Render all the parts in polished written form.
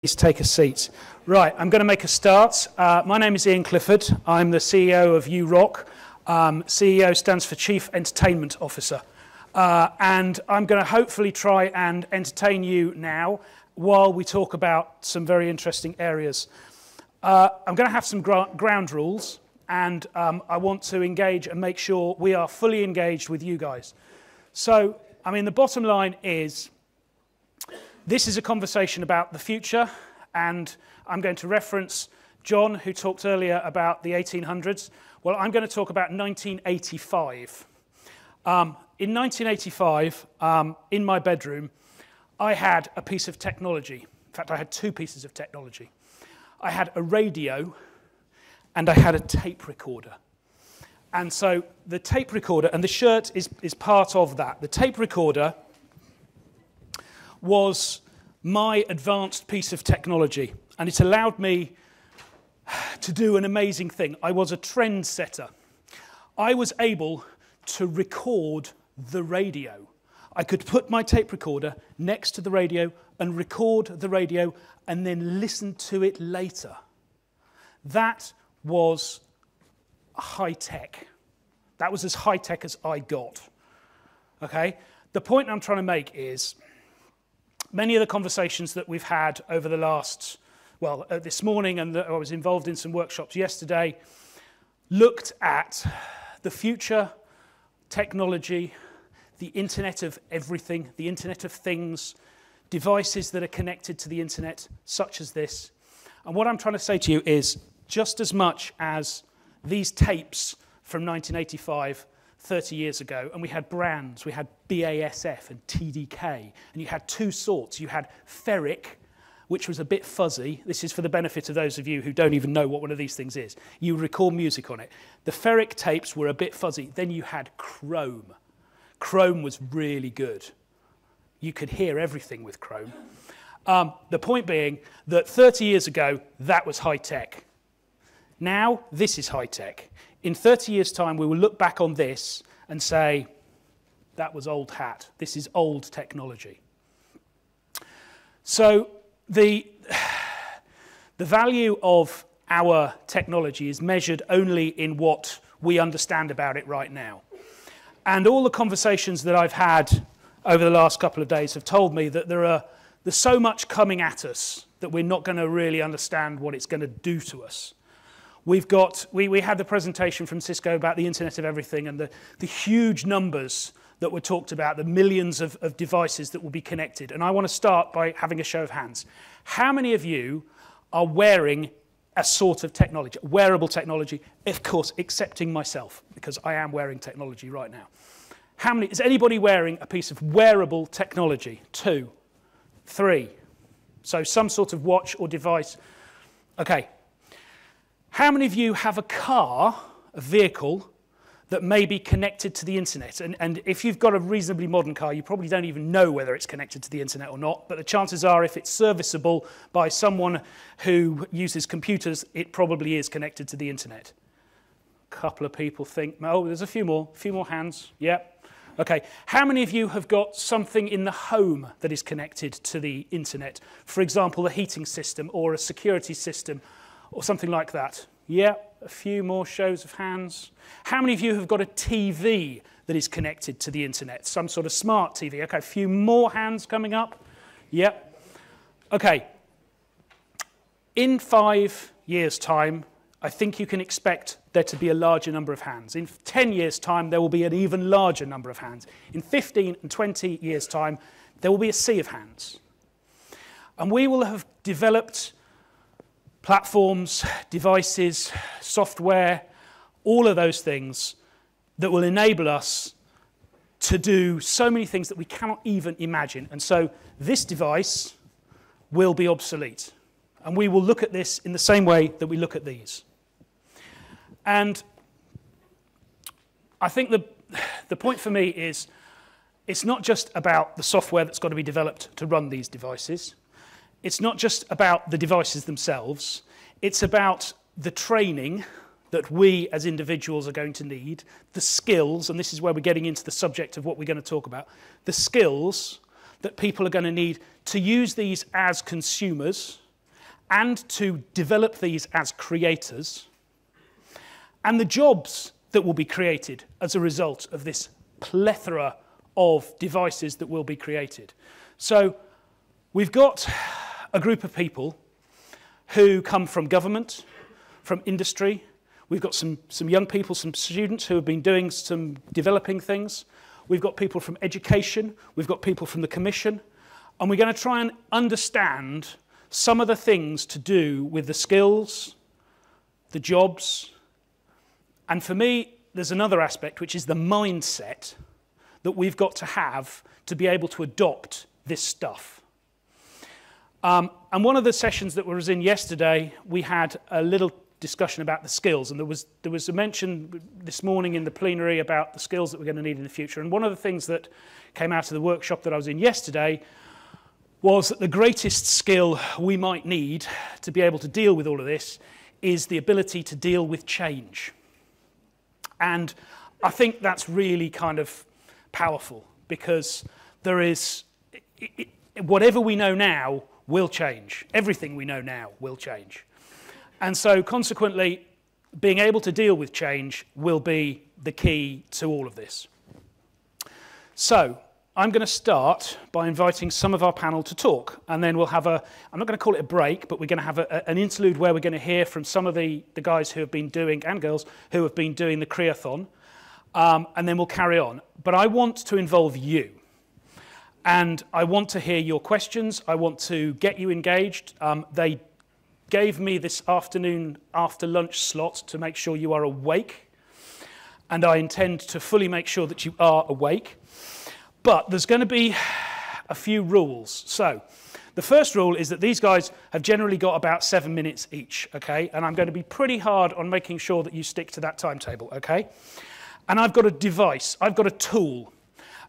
Please take a seat. Right, I'm going to make a start. My name is Ian Clifford. I'm the CEO of URock. CEO stands for Chief Entertainment Officer. And I'm going to hopefully try and entertain you now while we talk about some very interesting areas. I'm going to have some ground rules, and I want to engage and make sure we are fully engaged with you guys. So, the bottom line is, this is a conversation about the future, and I'm going to reference John, who talked earlier about the 1800s. Well, I'm going to talk about 1985. In 1985, in my bedroom, I had a piece of technology. In fact, I had two pieces of technology. I had a radio, and I had a tape recorder. And so the tape recorder, and the shirt is part of that. The tape recorder was my advanced piece of technology, and it allowed me to do an amazing thing. I was a trendsetter. I was able to record the radio. I could put my tape recorder next to the radio and record the radio and then listen to it later. That was high tech. That was as high tech as I got. Okay? The point I'm trying to make is, many of the conversations that we've had over the last, this morning, and I was involved in some workshops yesterday, looked at the future, technology, the Internet of everything, the Internet of things, devices that are connected to the Internet, such as this. And what I'm trying to say to you is, just as much as these tapes from 1985, 30 years ago, and we had brands, we had BASF and TDK, and you had two sorts. You had ferric, which was a bit fuzzy. This is for the benefit of those of you who don't even know what one of these things is. You record music on it. The ferric tapes were a bit fuzzy. Then you had chrome. Chrome was really good. You could hear everything with chrome. The point being that 30 years ago, that was high tech. Now, this is high tech. In 30 years' time, we will look back on this and say, that was old hat. This is old technology. So the value of our technology is measured only in what we understand about it right now. And all the conversations that I've had over the last couple of days have told me that there's so much coming at us that we're not going to really understand what it's going to do to us. We had the presentation from Cisco about the Internet of Everything and the huge numbers that were talked about, the millions of devices that will be connected. And I want to start by having a show of hands. How many of you are wearing a sort of technology, wearable technology? Of course, excepting myself, because I am wearing technology right now. Is anybody wearing a piece of wearable technology? 2, 3. So some sort of watch or device. Okay. How many of you have a car, a vehicle, that may be connected to the internet? And if you've got a reasonably modern car, you probably don't even know whether it's connected to the internet or not, but the chances are, if it's serviceable by someone who uses computers, it probably is connected to the internet. A couple of people think, oh, there's a few more hands. Yep. Okay. How many of you have got something in the home that is connected to the internet? For example, a heating system or a security system, or something like that. Yeah, a few more shows of hands. How many of you have got a TV that is connected to the internet? Some sort of smart TV. Okay, a few more hands coming up. Yep. Okay. In 5 years' time, I think you can expect there to be a larger number of hands. In 10 years' time, there will be an even larger number of hands. In 15 and 20 years' time, there will be a sea of hands. And we will have developed platforms, devices, software, all of those things that will enable us to do so many things that we cannot even imagine. And so this device will be obsolete. And we will look at this in the same way that we look at these. And I think the point for me is, it's not just about the software that's got to be developed to run these devices. It's not just about the devices themselves. It's about the training that we as individuals are going to need, the skills, and this is where we're getting into the subject of what we're going to talk about, the skills that people are going to need to use these as consumers and to develop these as creators, and the jobs that will be created as a result of this plethora of devices that will be created. So we've got a group of people who come from government, from industry. We've got some young people, some students who have been doing some developing things. We've got people from education. We've got people from the commission. And we're going to try and understand some of the things to do with the skills, the jobs. And for me, there's another aspect, which is the mindset that we've got to have to be able to adopt this stuff. And one of the sessions that was in yesterday, we had a little discussion about the skills, and there was a mention this morning in the plenary about the skills that we're going to need in the future. And one of the things that came out of the workshop that I was in yesterday was that the greatest skill we might need to be able to deal with all of this is the ability to deal with change. And I think that's really kind of powerful, because there is, whatever we know now will change. Everything we know now will change. And so consequently, being able to deal with change will be the key to all of this. So I'm going to start by inviting some of our panel to talk, and then we'll have I'm not going to call it a break, but we're going to have an interlude where we're going to hear from some of the guys who have been doing, and girls, who have been doing the Creathon, and then we'll carry on. But I want to involve you, and I want to hear your questions. I want to get you engaged. They gave me this afternoon after lunch slot to make sure you are awake, and I intend to fully make sure that you are awake. But there's going to be a few rules. So the first rule is that these guys have generally got about 7 minutes each, okay? And I'm going to be pretty hard on making sure that you stick to that timetable, okay? And I've got a device, I've got a tool.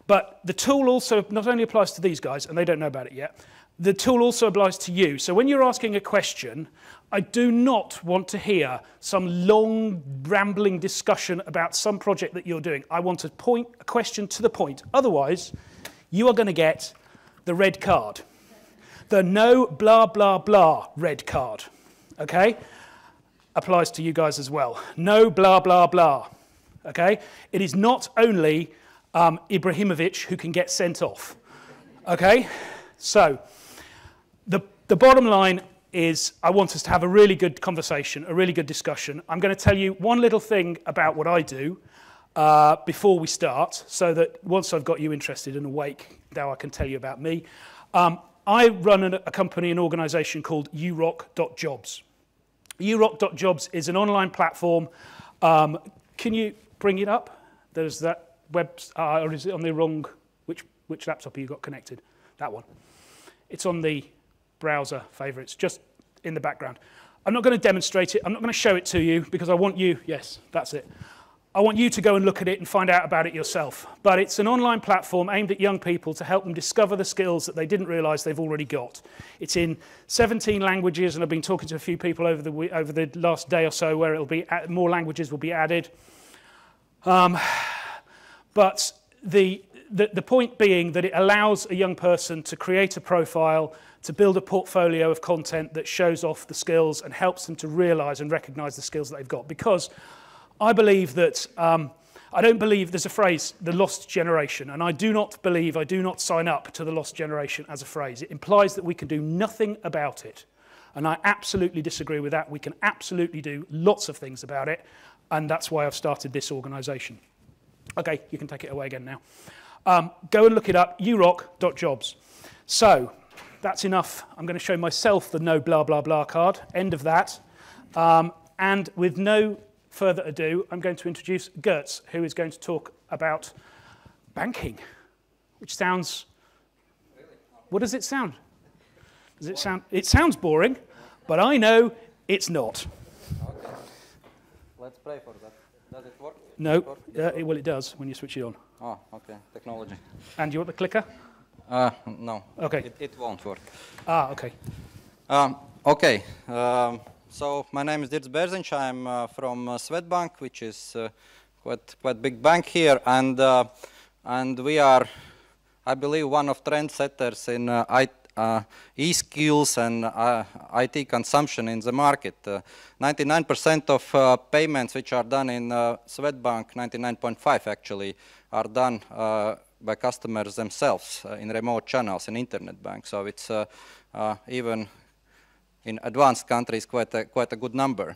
But the tool also not only applies to these guys, and they don't know about it yet, the tool also applies to you. So when you're asking a question, I do not want to hear some long, rambling discussion about some project that you're doing. I want to point a question to the point. Otherwise, you are going to get the red card. The no blah, blah, blah red card. Okay? Applies to you guys as well. No blah, blah, blah. Okay? It is not only Ibrahimovic who can get sent off. Okay? So the bottom line is I want us to have a really good conversation, a really good discussion. I'm going to tell you one little thing about what I do before we start, so that once I've got you interested and awake, now I can tell you about me. I run a company, an organisation called urock.jobs. urock.jobs is an online platform. Can you bring it up? There's that web, or is it on the wrong, which laptop have you got connected? That one. It's on the browser favourites, just in the background. I'm not going to demonstrate it. I'm not going to show it to you because I want you, yes, that's it. I want you to go and look at it and find out about it yourself. But it's an online platform aimed at young people to help them discover the skills that they didn't realise they've already got. It's in 17 languages, and I've been talking to a few people over the last day or so where it'll be more languages will be added. But the point being that it allows a young person to create a profile, to build a portfolio of content that shows off the skills and helps them to realise and recognise the skills that they've got. Because I believe that, I don't believe there's a phrase, the lost generation, and I do not sign up to the lost generation as a phrase. It implies that we can do nothing about it. And I absolutely disagree with that. We can absolutely do lots of things about it, and that's why I've started this organisation. Okay, you can take it away again now. Go and look it up, urock.jobs. So, that's enough. I'm going to show myself the no blah, blah, blah card. End of that. And with no further ado, I'm going to introduce Gertz, who is going to talk about banking, which sounds... What does it sound? Does it sound... It sounds boring, but I know it's not. Okay. Let's pray for that. Does it work? No. Well, it does when you switch it on. Oh, okay. Technology. And you want the clicker? No. Okay. It won't work. Ah, okay. Okay. So my name is Dirts Berziņš. I'm from Swedbank, which is quite big bank here, and we are, I believe, one of trendsetters in e-skills and IT consumption in the market. 99% of payments which are done in Swedbank, 99.5 actually, are done by customers themselves in remote channels in internet bank. So it's even in advanced countries quite a good number.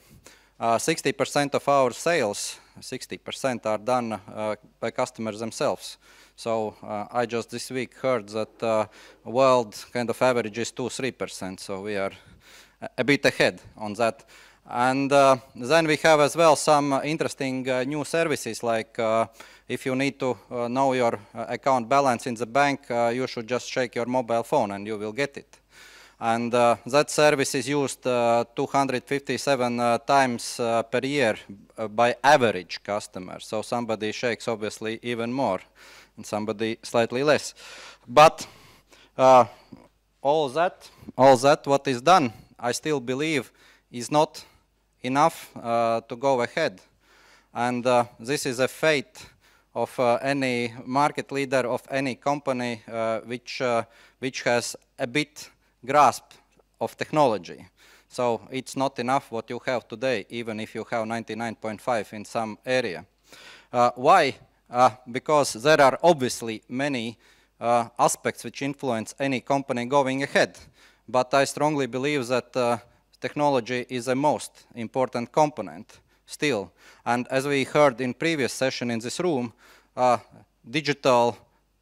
60% of our sales, 60% are done by customers themselves. So I just this week heard that world kind of average is 2-3%. So we are a bit ahead on that. And then we have as well some interesting new services, like if you need to know your account balance in the bank, you should just shake your mobile phone and you will get it. And that service is used 257 times per year by average customers. So somebody shakes obviously even more and somebody slightly less. But all that what is done, I still believe is not enough to go ahead. And this is a fate of any market leader of any company which has a bit grasp of technology. So it's not enough what you have today, even if you have 99.5 in some area. Why? Because there are obviously many aspects which influence any company going ahead. But I strongly believe that technology is the most important component still. And as we heard in previous session in this room, digital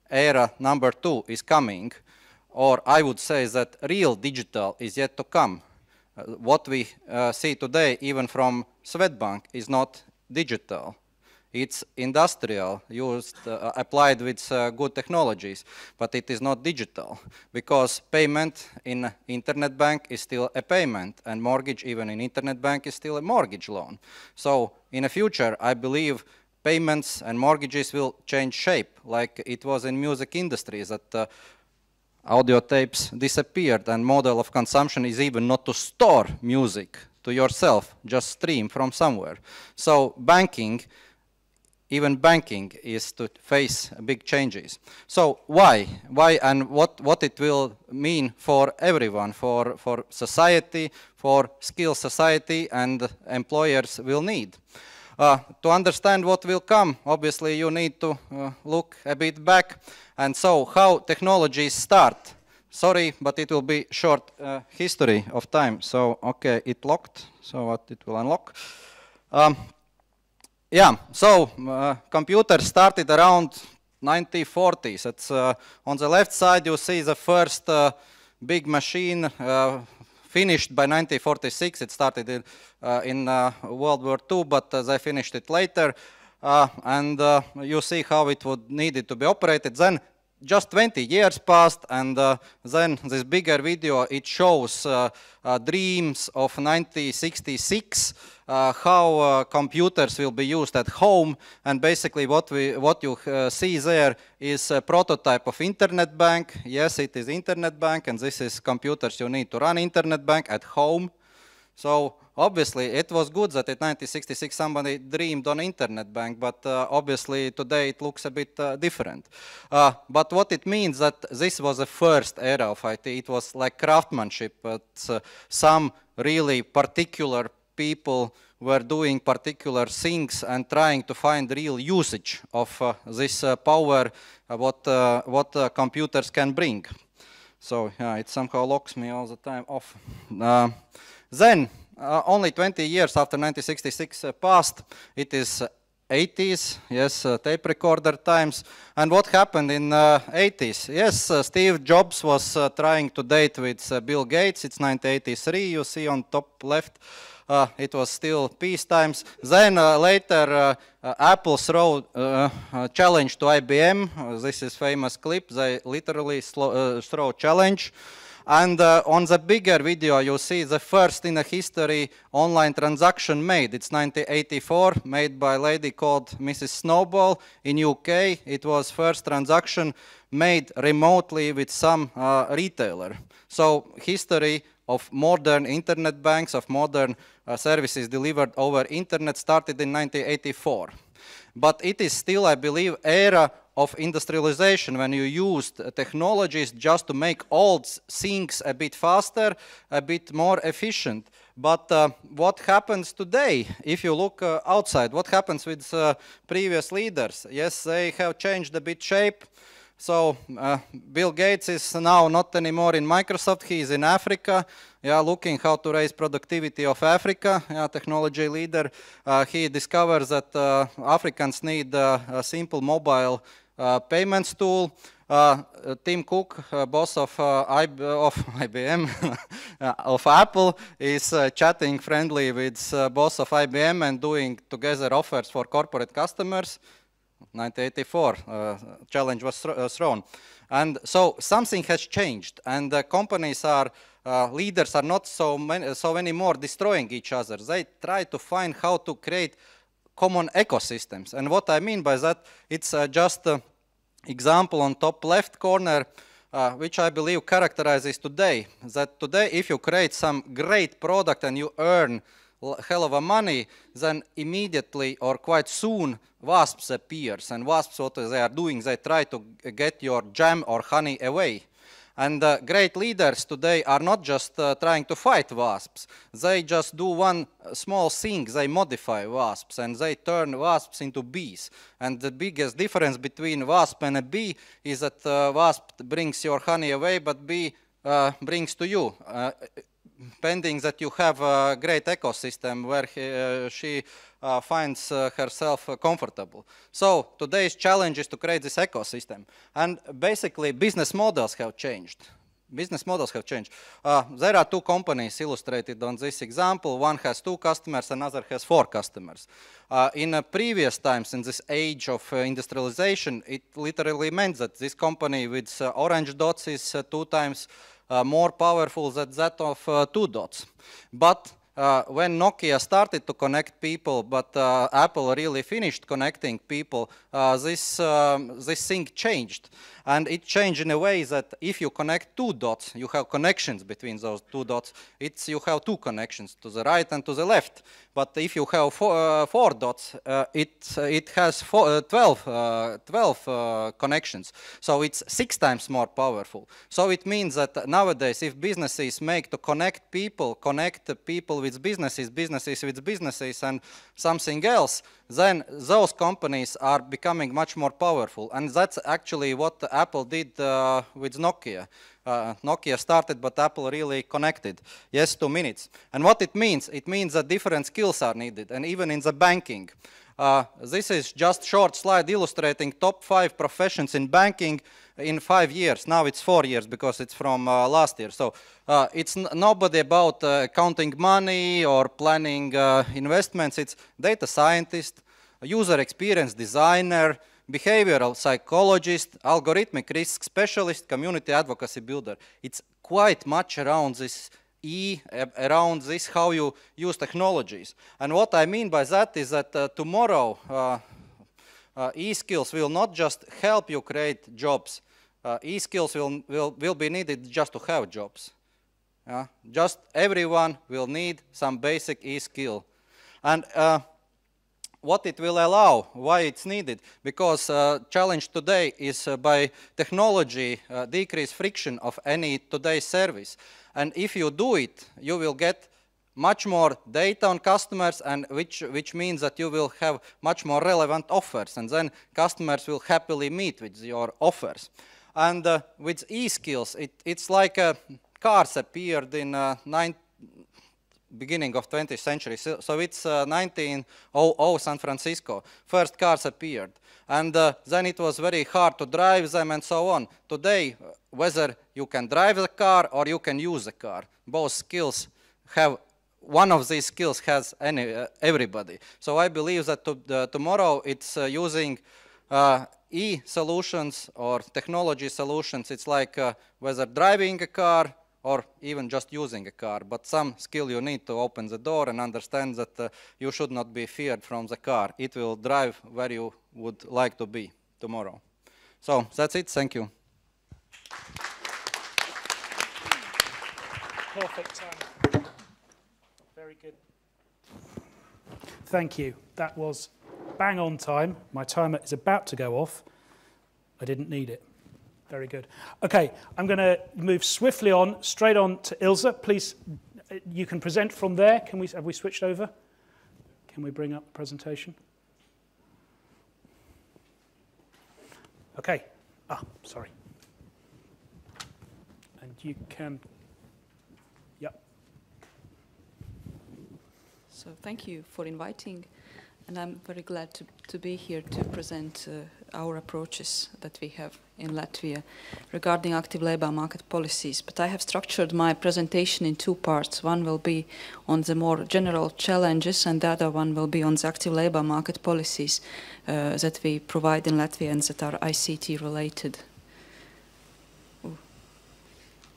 era number 2 is coming. Or I would say that real digital is yet to come. What we see today, even from Swedbank, is not digital. It's industrial, used, applied with good technologies, but it is not digital, because payment in internet bank is still a payment, and mortgage even in internet bank is still a mortgage loan. So in the future, I believe payments and mortgages will change shape, like it was in music industry, that audio tapes disappeared, and model of consumption is even not to store music to yourself, just stream from somewhere. So banking, even banking is to face big changes. So why and what it will mean for everyone, for society, for skill society, and employers will need. To understand what will come, obviously you need to look a bit back. And so how technologies start. Sorry, but it will be short history of time. So, okay, it locked, so what it will unlock. Yeah, so computers started around 1940s. It's on the left side you see the first big machine finished by 1946. It started in World War II, but they finished it later. And you see how it would needed to be operated. Then just 20 years passed, and then this bigger video, it shows dreams of 1966, how computers will be used at home, and basically what you see there is a prototype of internet bank. Yes, it is internet bank, and this is computers you need to run internet bank at home. So obviously it was good that in 1966 somebody dreamed on internet bank, but obviously today it looks a bit different. But what it means that this was the first era of IT. It was like craftsmanship, but some really particular people were doing particular things and trying to find real usage of this power, what computers can bring. So yeah, it somehow locks me all the time off. Then, only 20 years after 1966 passed, it is 80s, yes, tape recorder times. And what happened in 80s? Yes, Steve Jobs was trying to date with Bill Gates. It's 1983, you see on top left. It was still peace times. Then later Apple threw a challenge to IBM. This is famous clip. They literally throw a challenge. And on the bigger video you see the first in the history online transaction made. It's 1984, made by a lady called Mrs. Snowball in UK. It was first transaction made remotely with some retailer. So history of modern internet banks, of modern services delivered over internet started in 1984. But it is still, I believe, era of industrialization when you used technologies just to make old things a bit faster, a bit more efficient. But what happens today, if you look outside, what happens with previous leaders? Yes, they have changed a bit shape. So Bill Gates is now not anymore in Microsoft, he is in Africa, looking how to raise productivity of Africa, technology leader. He discovers that Africans need a simple mobile payments tool. Tim Cook, boss of IBM, of Apple, is chatting friendly with boss of IBM and doing together offers for corporate customers. 1984, challenge was thrown. And so something has changed, and companies are, leaders are not so anymore destroying each other. They try to find how to create common ecosystems. And what I mean by that, it's just example on top left corner, which I believe characterizes today. That today, if you create some great product and you earn hell of a money, then immediately or quite soon wasps appears. And wasps, what they are doing, they try to get your jam or honey away. And great leaders today are not just trying to fight wasps. They just do one small thing. They modify wasps and they turn wasps into bees. And the biggest difference between wasp and a bee is that wasp brings your honey away, but bee brings to you. Pending that you have a great ecosystem where she finds herself comfortable. So today's challenge is to create this ecosystem. And basically business models have changed. Business models have changed. There are two companies illustrated on this example. One has 2 customers, another has 4 customers. In previous times, in this age of industrialization, it literally meant that this company with orange dots is 2 times more powerful than that of 2 dots. But when Nokia started to connect people, but Apple really finished connecting people, this thing changed. And it changed in a way that if you connect 2 dots, you have connections between those 2 dots. You have 2 connections, to the right and to the left. But if you have 4 dots, it has 12 connections. So it's 6 times more powerful. So it means that nowadays, if businesses make to connect people with businesses, businesses with businesses, and something else, then those companies are becoming much more powerful. And that's actually what Apple did with Nokia. Nokia started, but Apple really connected. Yes, 2 minutes. And what it means that different skills are needed, and even in the banking. This is just short slide illustrating top 5 professions in banking in 5 years. Now it's 4 years because it's from last year. So it's nobody about counting money or planning investments. It's data scientist, user experience designer, behavioral psychologist, algorithmic risk specialist, community advocacy builder. It's quite much around this around this how you use technologies. And what I mean by that is that tomorrow e-skills will not just help you create jobs. E-skills will be needed just to have jobs. Just everyone will need some basic e-skill. And what it will allow, why it's needed, because challenge today is by technology decrease friction of any today's service. And if you do it, you will get much more data on customers, and which means that you will have much more relevant offers, and then customers will happily meet with your offers. And with e-skills, it's like cars appeared in beginning of 20th century. So it's 1900 San Francisco. First cars appeared. And then it was very hard to drive them and so on. Today, whether you can drive the car or you can use the car, both skills have, one of these skills has everybody. So I believe that tomorrow it's using e-solutions or technology solutions. It's like whether driving a car or even just using a car, but some skill you need to open the door and understand that you should not be feared from the car. It will drive where you would like to be tomorrow. So that's it. Thank you. Perfect time. Very good. Thank you. That was bang on time. My timer is about to go off. I didn't need it. Very good. Okay, I'm going to move swiftly on, straight on to Ilse. Please, you can present from there. Have we switched over? Can we bring up the presentation? Okay. Sorry. And you can, yep. So thank you for inviting, and I'm very glad to be here to present our approaches that we have in Latvia regarding active labour market policies. But I have structured my presentation in two parts. One will be on the more general challenges, and the other one will be on the active labour market policies that we provide in Latvia and that are ICT related. Ooh.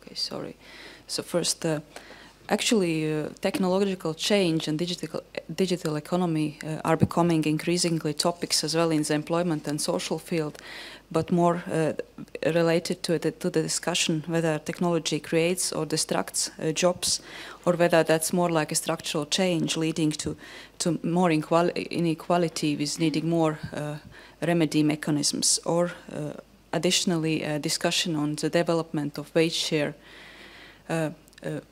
Okay, sorry. So first, actually, technological change and digital economy are becoming increasingly topics as well in the employment and social field, but more related to the discussion whether technology creates or destructs jobs, or whether that's more like a structural change leading to more inequality with needing more remedy mechanisms, or additionally a discussion on the development of wage share.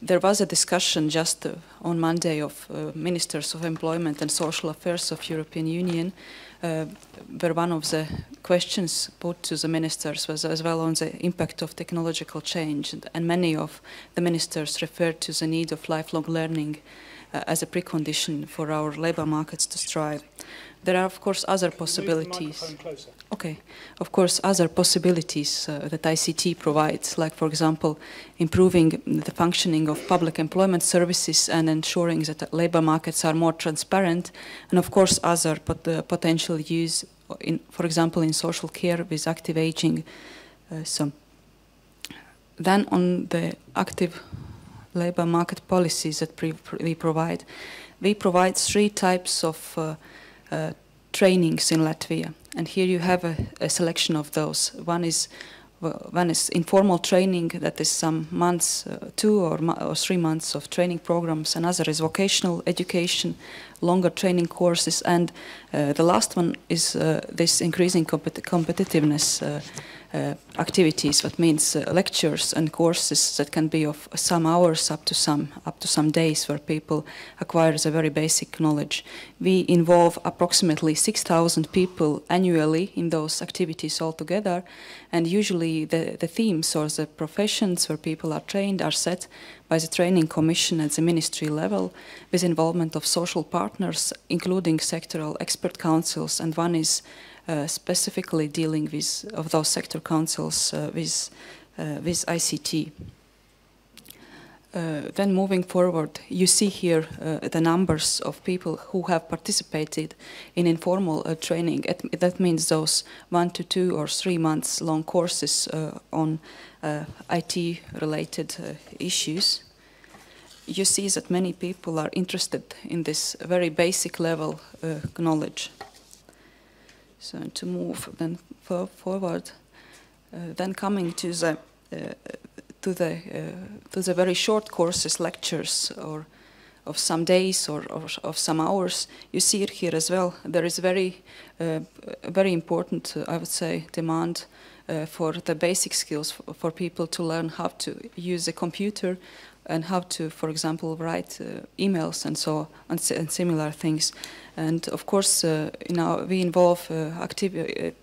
There was a discussion just on Monday of Ministers of Employment and Social Affairs of European Union, where one of the questions put to the ministers was as well on the impact of technological change, and many of the ministers referred to the need of lifelong learning as a precondition for our labour markets to thrive. There are, of course, other possibilities. Okay, of course, other possibilities that ICT provides, like, for example, improving the functioning of public employment services and ensuring that labour markets are more transparent, and of course, other potential use, for example, in social care with active aging. Then on the active labour market policies that we provide three types of trainings in Latvia, and here you have a selection of those. One is informal training, that is some months, 2 or 3 months of training programs. Another is vocational education, longer training courses, and the last one is this increasing competitiveness activities, what means lectures and courses that can be of some hours up to some days, where people acquire the very basic knowledge. We involve approximately 6,000 people annually in those activities altogether, and usually the themes or the professions where people are trained are set by the training commission at the ministry level, with involvement of social partners, including sectoral expert councils, and one is specifically dealing with those sector councils with ICT. Then moving forward, you see here the numbers of people who have participated in informal training. That means those 1 to 2 or 3 months long courses on IT-related issues. You see that many people are interested in this very basic level knowledge. So to move then forward, then coming to the very short courses, lectures, or of some days or of some hours, you see it here as well. There is very important, I would say, demand for the basic skills for people to learn how to use a computer and how to, for example, write emails and so on, and similar things. And of course, we involve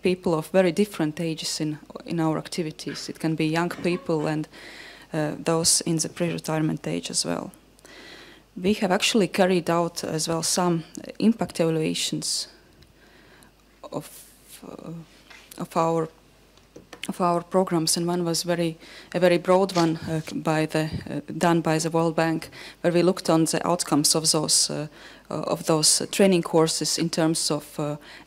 people of very different ages in our activities. It can be young people and those in the pre-retirement age as well. We have actually carried out as well some impact evaluations of our programs, and one was a very broad one done by the World Bank, where we looked on the outcomes of those training courses in terms of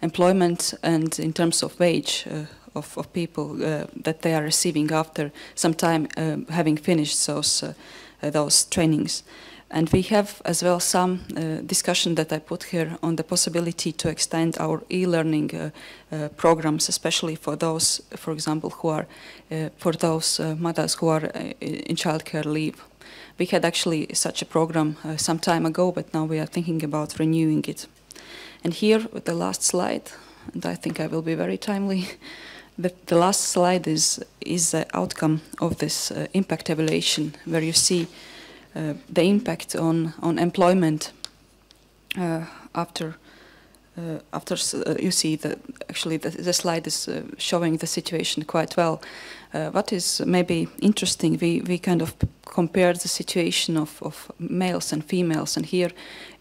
employment and in terms of wage of people that they are receiving after some time having finished those trainings. And we have as well some discussion that I put here on the possibility to extend our e-learning programs, especially for those, for example, who are for those mothers who are in childcare leave. We had actually such a program some time ago, but now we are thinking about renewing it. And here, the last slide, and I think I will be very timely. The last slide is the outcome of this impact evaluation, where you see the impact on employment after you see that actually the slide is showing the situation quite well. What is maybe interesting, we kind of compared the situation of males and females, and here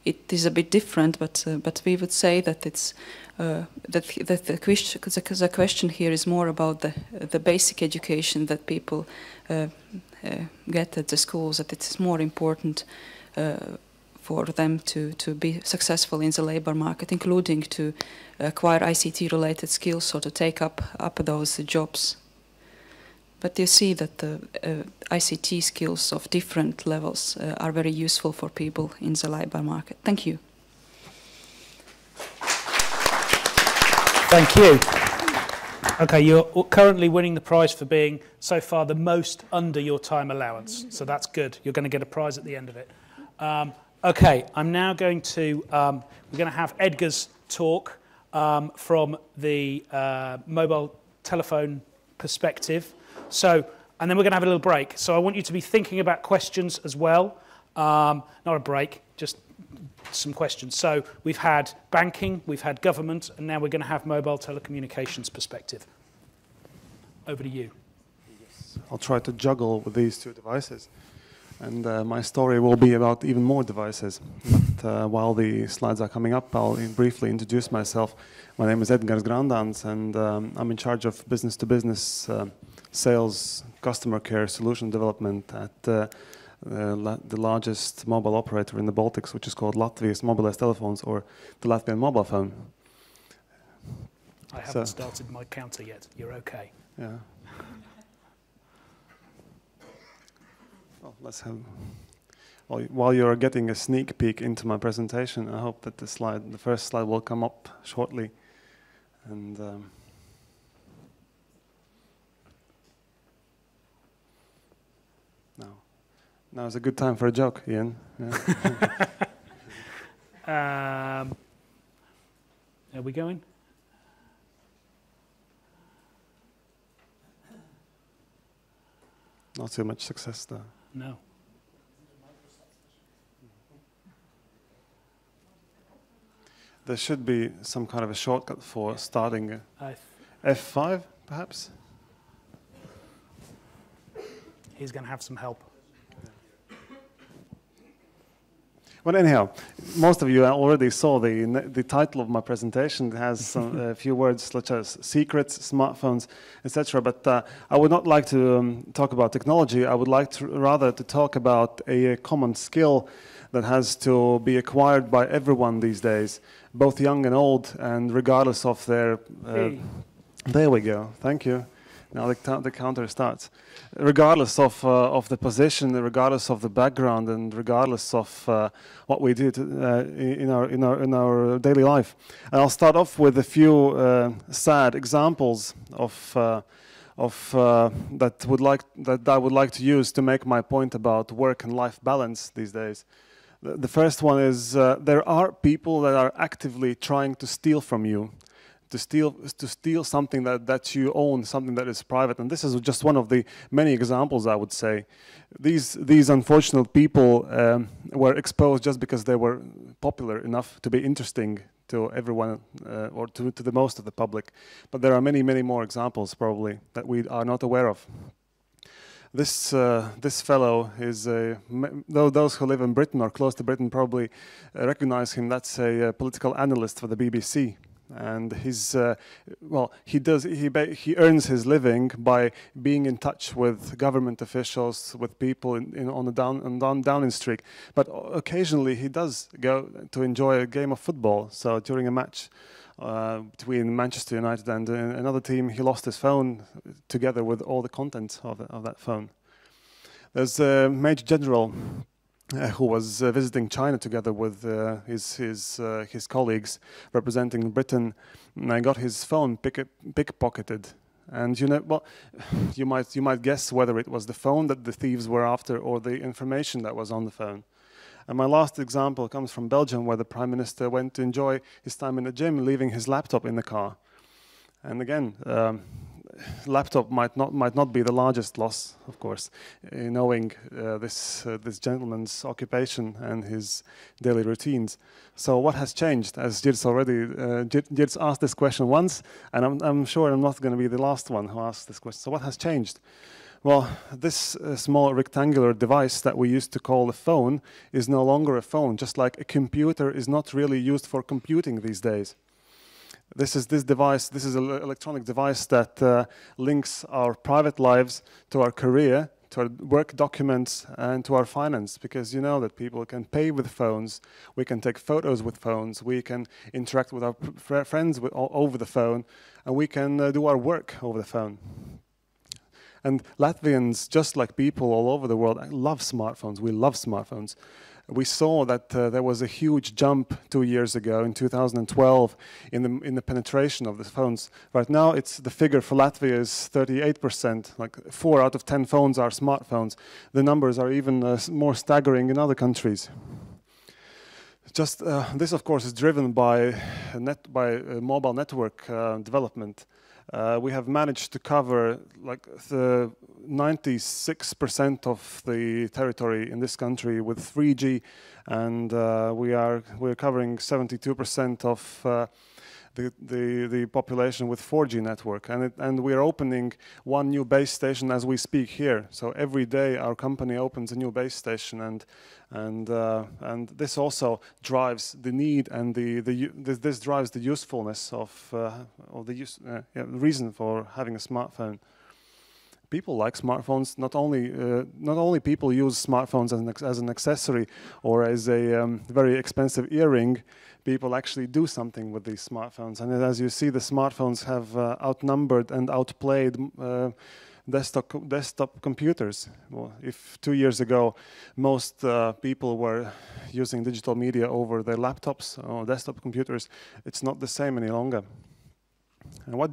it is a bit different, but we would say that it's that the question here is more about the basic education that people get at the schools, that it's more important for them to be successful in the labor market, including to acquire ICT-related skills or to take up those jobs. But you see that the ICT skills of different levels are very useful for people in the labor market. Thank you. Thank you. Okay, you're currently winning the prize for being so far the most under your time allowance. So that's good. You're going to get a prize at the end of it. Okay, I'm now going to, we're going to have Edgar's talk from the mobile telephone perspective. So, and then we're going to have a little break. So I want you to be thinking about questions as well. Not a break, just some questions. So we've had banking, we've had government, and now we're going to have mobile telecommunications perspective. Over to you. Yes. I'll try to juggle with these two devices. And my story will be about even more devices. But while the slides are coming up, I'll briefly introduce myself. My name is Edgars Grandans, and I'm in charge of business-to-business sales, customer care, solution development at the largest mobile operator in the Baltics, which is called Latvijas Mobilais Telefons, or the Latvian mobile phone. I haven't started my counter yet. You're okay. Yeah. Well, let's have. While you're getting a sneak peek into my presentation, I hope that the first slide, will come up shortly, and. Now is a good time for a joke, Ian. Yeah. Are we going? Not too much success there. No. There should be some kind of a shortcut for starting F5, perhaps? He's going to have some help. Well, anyhow, most of you already saw the title of my presentation. It has a few words such as secrets, smartphones, etc. But I would not like to talk about technology. I would like rather to talk about a common skill that has to be acquired by everyone these days, both young and old, and regardless of their... There we go. Thank you. Now the counter starts. Regardless of the position, regardless of the background, and regardless of what we do in our daily life, and I'll start off with a few sad examples of that I would like to use to make my point about work and life balance these days. The first one is there are people that are actively trying to steal from you. To steal something that you own, something that is private, and this is just one of the many examples, I would say. These unfortunate people were exposed just because they were popular enough to be interesting to everyone or to the most of the public. But there are many more examples probably that we are not aware of. This fellow is those who live in Britain or close to Britain probably recognize him. That's a political analyst for the BBC. And he earns his living by being in touch with government officials, with people on Downing Street. But occasionally he does go to enjoy a game of football. So during a match between Manchester United and another team, he lost his phone together with all the content of that phone. There's a Major General who was visiting China together with his colleagues representing Britain, and got his phone pickpocketed. And you might guess whether it was the phone that the thieves were after or the information that was on the phone. And my last example comes from Belgium, where the Prime Minister went to enjoy his time in the gym, leaving his laptop in the car. And again, laptop might not be the largest loss, of course, knowing this gentleman's occupation and his daily routines. So what has changed? As Jirts asked this question once, and I'm sure I'm not going to be the last one who asks this question. So what has changed? Well, this small rectangular device that we used to call a phone is no longer a phone, just like a computer is not really used for computing these days. This device, this is an electronic device that links our private lives to our career, to our work documents, and to our finance, because you know that people can pay with phones, we can take photos with phones, we can interact with our friends over the phone, and we can do our work over the phone. And Latvians, just like people all over the world, love smartphones. We love smartphones. We saw that there was a huge jump 2 years ago in 2012 in the penetration of the phones. Right now, the figure for Latvia is 38%. Like 4 out of 10 phones are smartphones. The numbers are even more staggering in other countries. This, of course, is driven by mobile network development. We have managed to cover like 96% of the territory in this country with 3G, and we're covering 72% of the population with 4G network, and we are opening one new base station as we speak here. So every day our company opens a new base station, and this also drives the need, and this drives the usefulness of the reason for having a smartphone. People like smartphones. Not only people use smartphones as an accessory or as a very expensive earring. People actually do something with these smartphones, and as you see, the smartphones have outnumbered and outplayed desktop computers. Well, if 2 years ago most people were using digital media over their laptops or desktop computers, it's not the same any longer. And what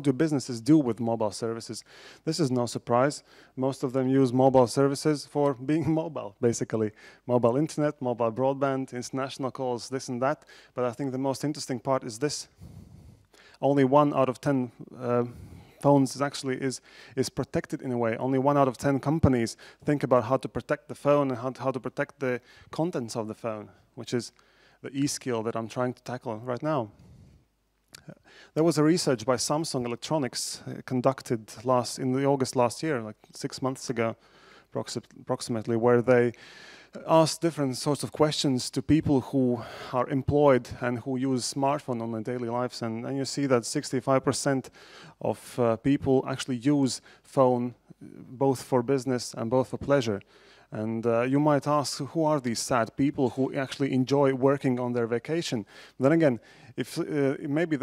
do businesses do with mobile services? This is no surprise. Most of them use mobile services for being mobile, basically. Mobile internet, mobile broadband, international calls, this and that. But I think the most interesting part is this. Only 1 out of 10 phones is protected in a way. Only 1 out of 10 companies think about how to protect the phone and how to protect the contents of the phone, which is the e-skill that I'm trying to tackle right now. There was a research by Samsung Electronics conducted in August last year, like 6 months ago, approximately, where they asked different sorts of questions to people who are employed and who use smartphone on their daily lives, and you see that 65% of people actually use phone both for business and both for pleasure. And you might ask, who are these sad people who actually enjoy working on their vacation? Then again, if maybe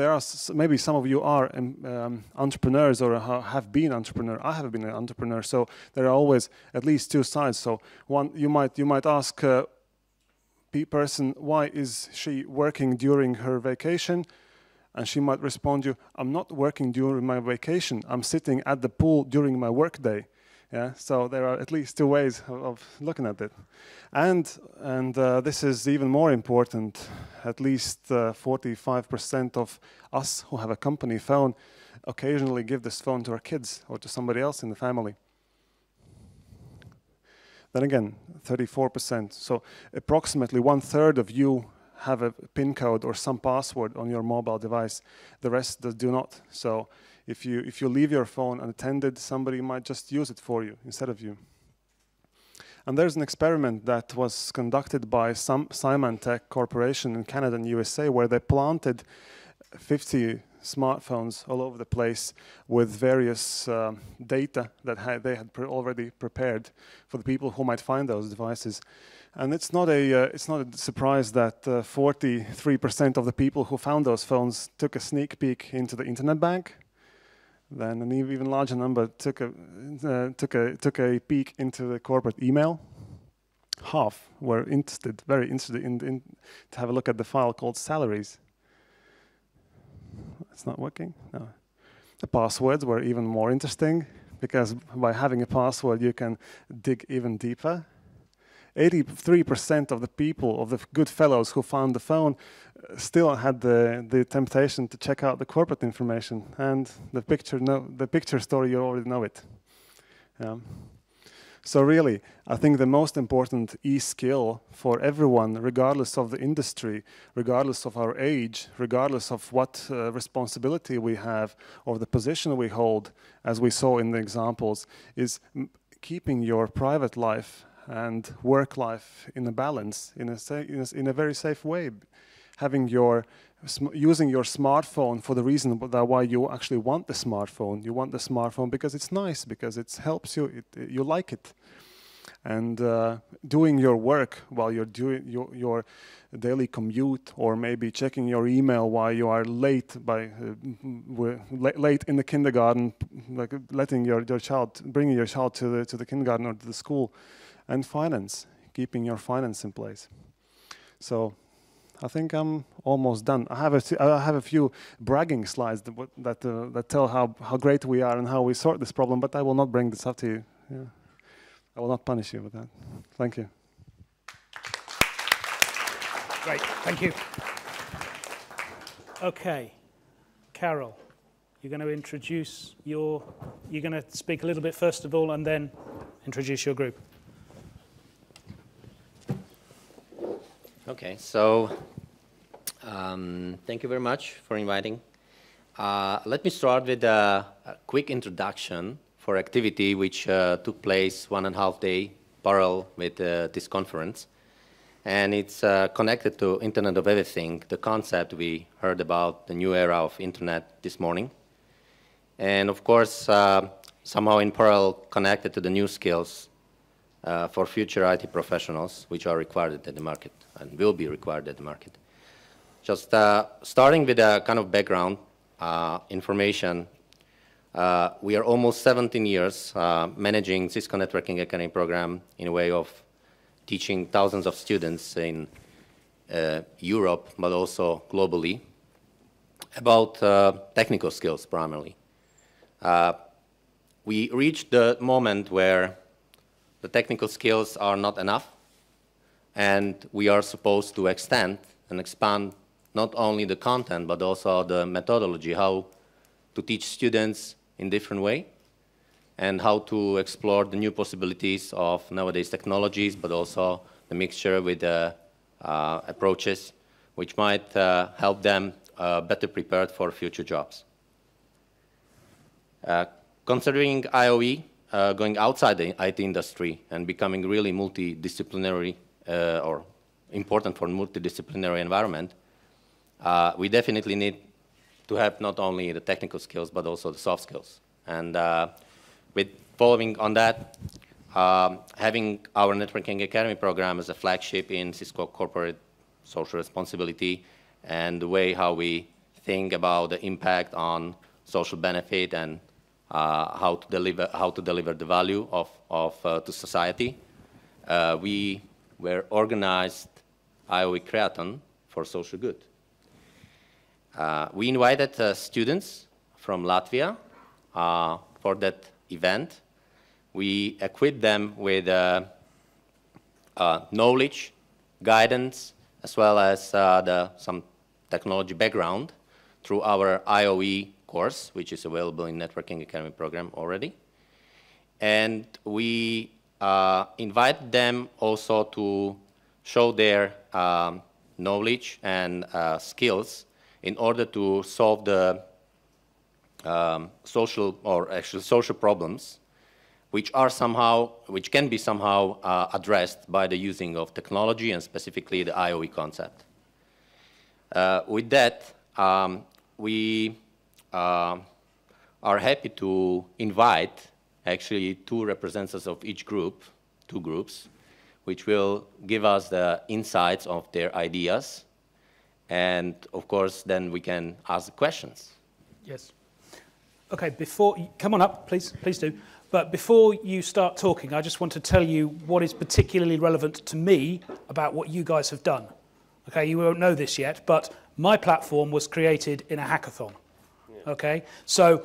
some of you are entrepreneurs or have been entrepreneur. I have been an entrepreneur, so there are always at least 2 sides. So one, you might ask person, why is she working during her vacation? And she might respond you, I'm not working during my vacation. I'm sitting at the pool during my work day. Yeah, so there are at least 2 ways of looking at it. And this is even more important. At least 45% of us who have a company phone occasionally give this phone to our kids or to somebody else in the family. Then again, 34%. So approximately 1/3 of you have a PIN code or some password on your mobile device. The rest do not. So if you leave your phone unattended, somebody might just use it for you instead of you. And there's an experiment that was conducted by Symantec Corporation in Canada and USA, where they planted 50 smartphones all over the place with various data that they had already prepared for the people who might find those devices. And it's not a surprise that 43% of the people who found those phones took a sneak peek into the internet bank. Then an even larger number took a peek into the corporate email. Half were very interested in to have a look at the file called salaries. It's not working. No. The passwords were even more interesting, because by having a password you can dig even deeper 83% of the people, of the good fellows who found the phone, still had the temptation to check out the corporate information, and the picture story, you already know it. So really, I think the most important e-skill for everyone, regardless of the industry, regardless of our age, regardless of what responsibility we have or the position we hold, as we saw in the examples, is keeping your private life and work life in a balance, in a very safe way. Using your smartphone for the reason why you actually want the smartphone. You want the smartphone because it's nice, because it helps you, you like it. And doing your work while you're doing your daily commute, or maybe checking your email while you are late late in the kindergarten, like letting bringing your child to the kindergarten or to the school, and finance, keeping your finance in place. So I think I'm almost done. I have a few bragging slides that tell how great we are and how we sort this problem, but I will not bring this up to you. Yeah. I will not punish you with that. Thank you. Great, thank you. Okay, Carol, you're going to introduce you're going to speak a little bit first of all, and then introduce your group. Okay, so thank you very much for inviting. Let me start with a quick introduction for activity which took place 1.5 days parallel with this conference. And it's connected to Internet of Everything, the concept we heard about, the new era of Internet this morning. And of course, somehow in parallel connected to the new skills for future IT professionals, which are required at the market and will be required at the market. Just starting with a kind of background information, we are almost 17 years managing Cisco Networking Academy program in a way of teaching thousands of students in Europe, but also globally, about technical skills primarily. We reached the moment where the technical skills are not enough, and we are supposed to extend and expand not only the content, but also the methodology, how to teach students in different way, and how to explore the new possibilities of nowadays technologies, but also the mixture with approaches which might help them better prepared for future jobs. Considering IOE, going outside the IT industry and becoming really multidisciplinary or important for multidisciplinary environment, we definitely need to have not only the technical skills, but also the soft skills. And with following on that, having our Networking Academy program as a flagship in Cisco corporate social responsibility and the way how we think about the impact on social benefit and how to deliver the value to society, we were organized IOE Creaton for social good. We invited students from Latvia for that event. We equipped them with knowledge, guidance, as well as some technology background through our IOE course, which is available in Networking Academy program already. And we invited them also to show their knowledge and skills in order to solve the social problems which can be somehow addressed by the using of technology and specifically the IOE concept. With that, we are happy to invite actually 2 representatives of each group, 2 groups, which will give us the insights of their ideas. And of course, then we can ask questions. Yes. Okay, come on up, please do. But before you start talking, I just want to tell you what is particularly relevant to me about what you guys have done. Okay, you won't know this yet, but my platform was created in a hackathon. Yeah. Okay, so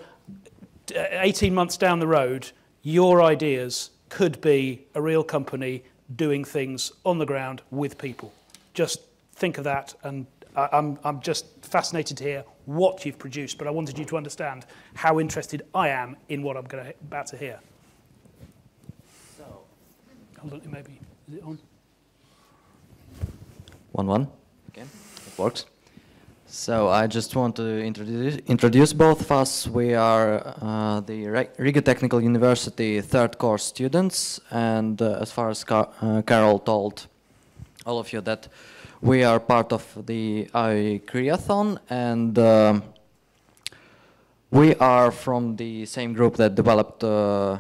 18 months down the road, your ideas could be a real company doing things on the ground with people. Just think of that, and I'm just fascinated to hear what you've produced, but I wanted you to understand how interested I am in what I'm about to hear. So, hold on, maybe, is it on? 1-1. Okay, it works. So I just want to introduce both of us. We are the Riga Technical University third course students, and as far as Carol told all of you, that we are part of the IOE Creathon, and we are from the same group that developed a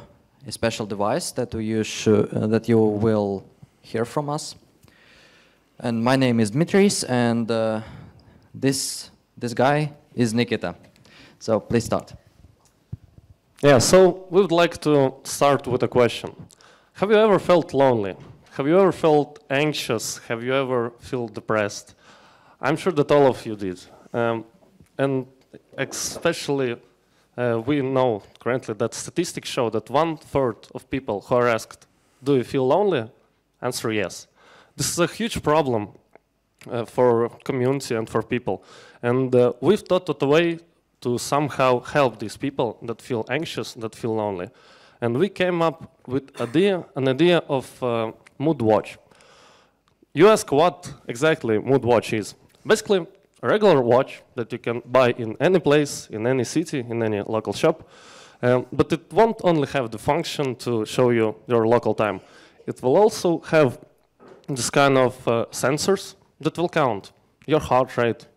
special device that that you will hear from us. And my name is Dmitris, and this guy is Nikita. So please start. Yeah, so we would like to start with a question. Have you ever felt lonely? Have you ever felt anxious? Have you ever felt depressed? I'm sure that all of you did. And especially we know currently that statistics show that 1/3 of people who are asked, do you feel lonely? Answer yes. This is a huge problem for community and for people. And we've thought of a way to somehow help these people that feel anxious, that feel lonely. And we came up with an idea of Mood Watch. You ask what exactly Mood Watch is. Basically, a regular watch that you can buy in any place, in any city, in any local shop. But it won't only have the function to show you your local time. It will also have this kind of sensors that will count your heart rate,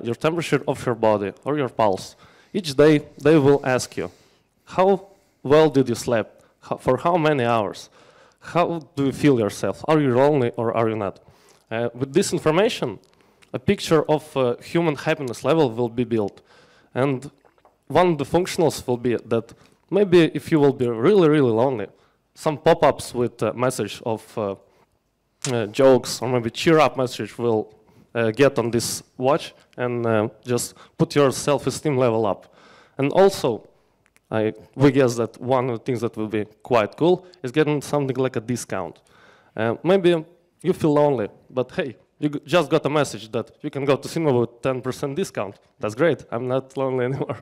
your temperature of your body, or your pulse. Each day, they will ask you, how well did you sleep? For how many hours? How do you feel yourself? Are you lonely or are you not? With this information, a picture of human happiness level will be built. And one of the functionals will be that maybe if you will be really, really lonely, some pop-ups with a message of jokes or maybe cheer up message will get on this watch and just put your self-esteem level up. And also, we guess that one of the things that will be quite cool is getting something like a discount. Maybe you feel lonely, but hey, you just got a message that you can go to cinema with 10% discount. That's great. I'm not lonely anymore.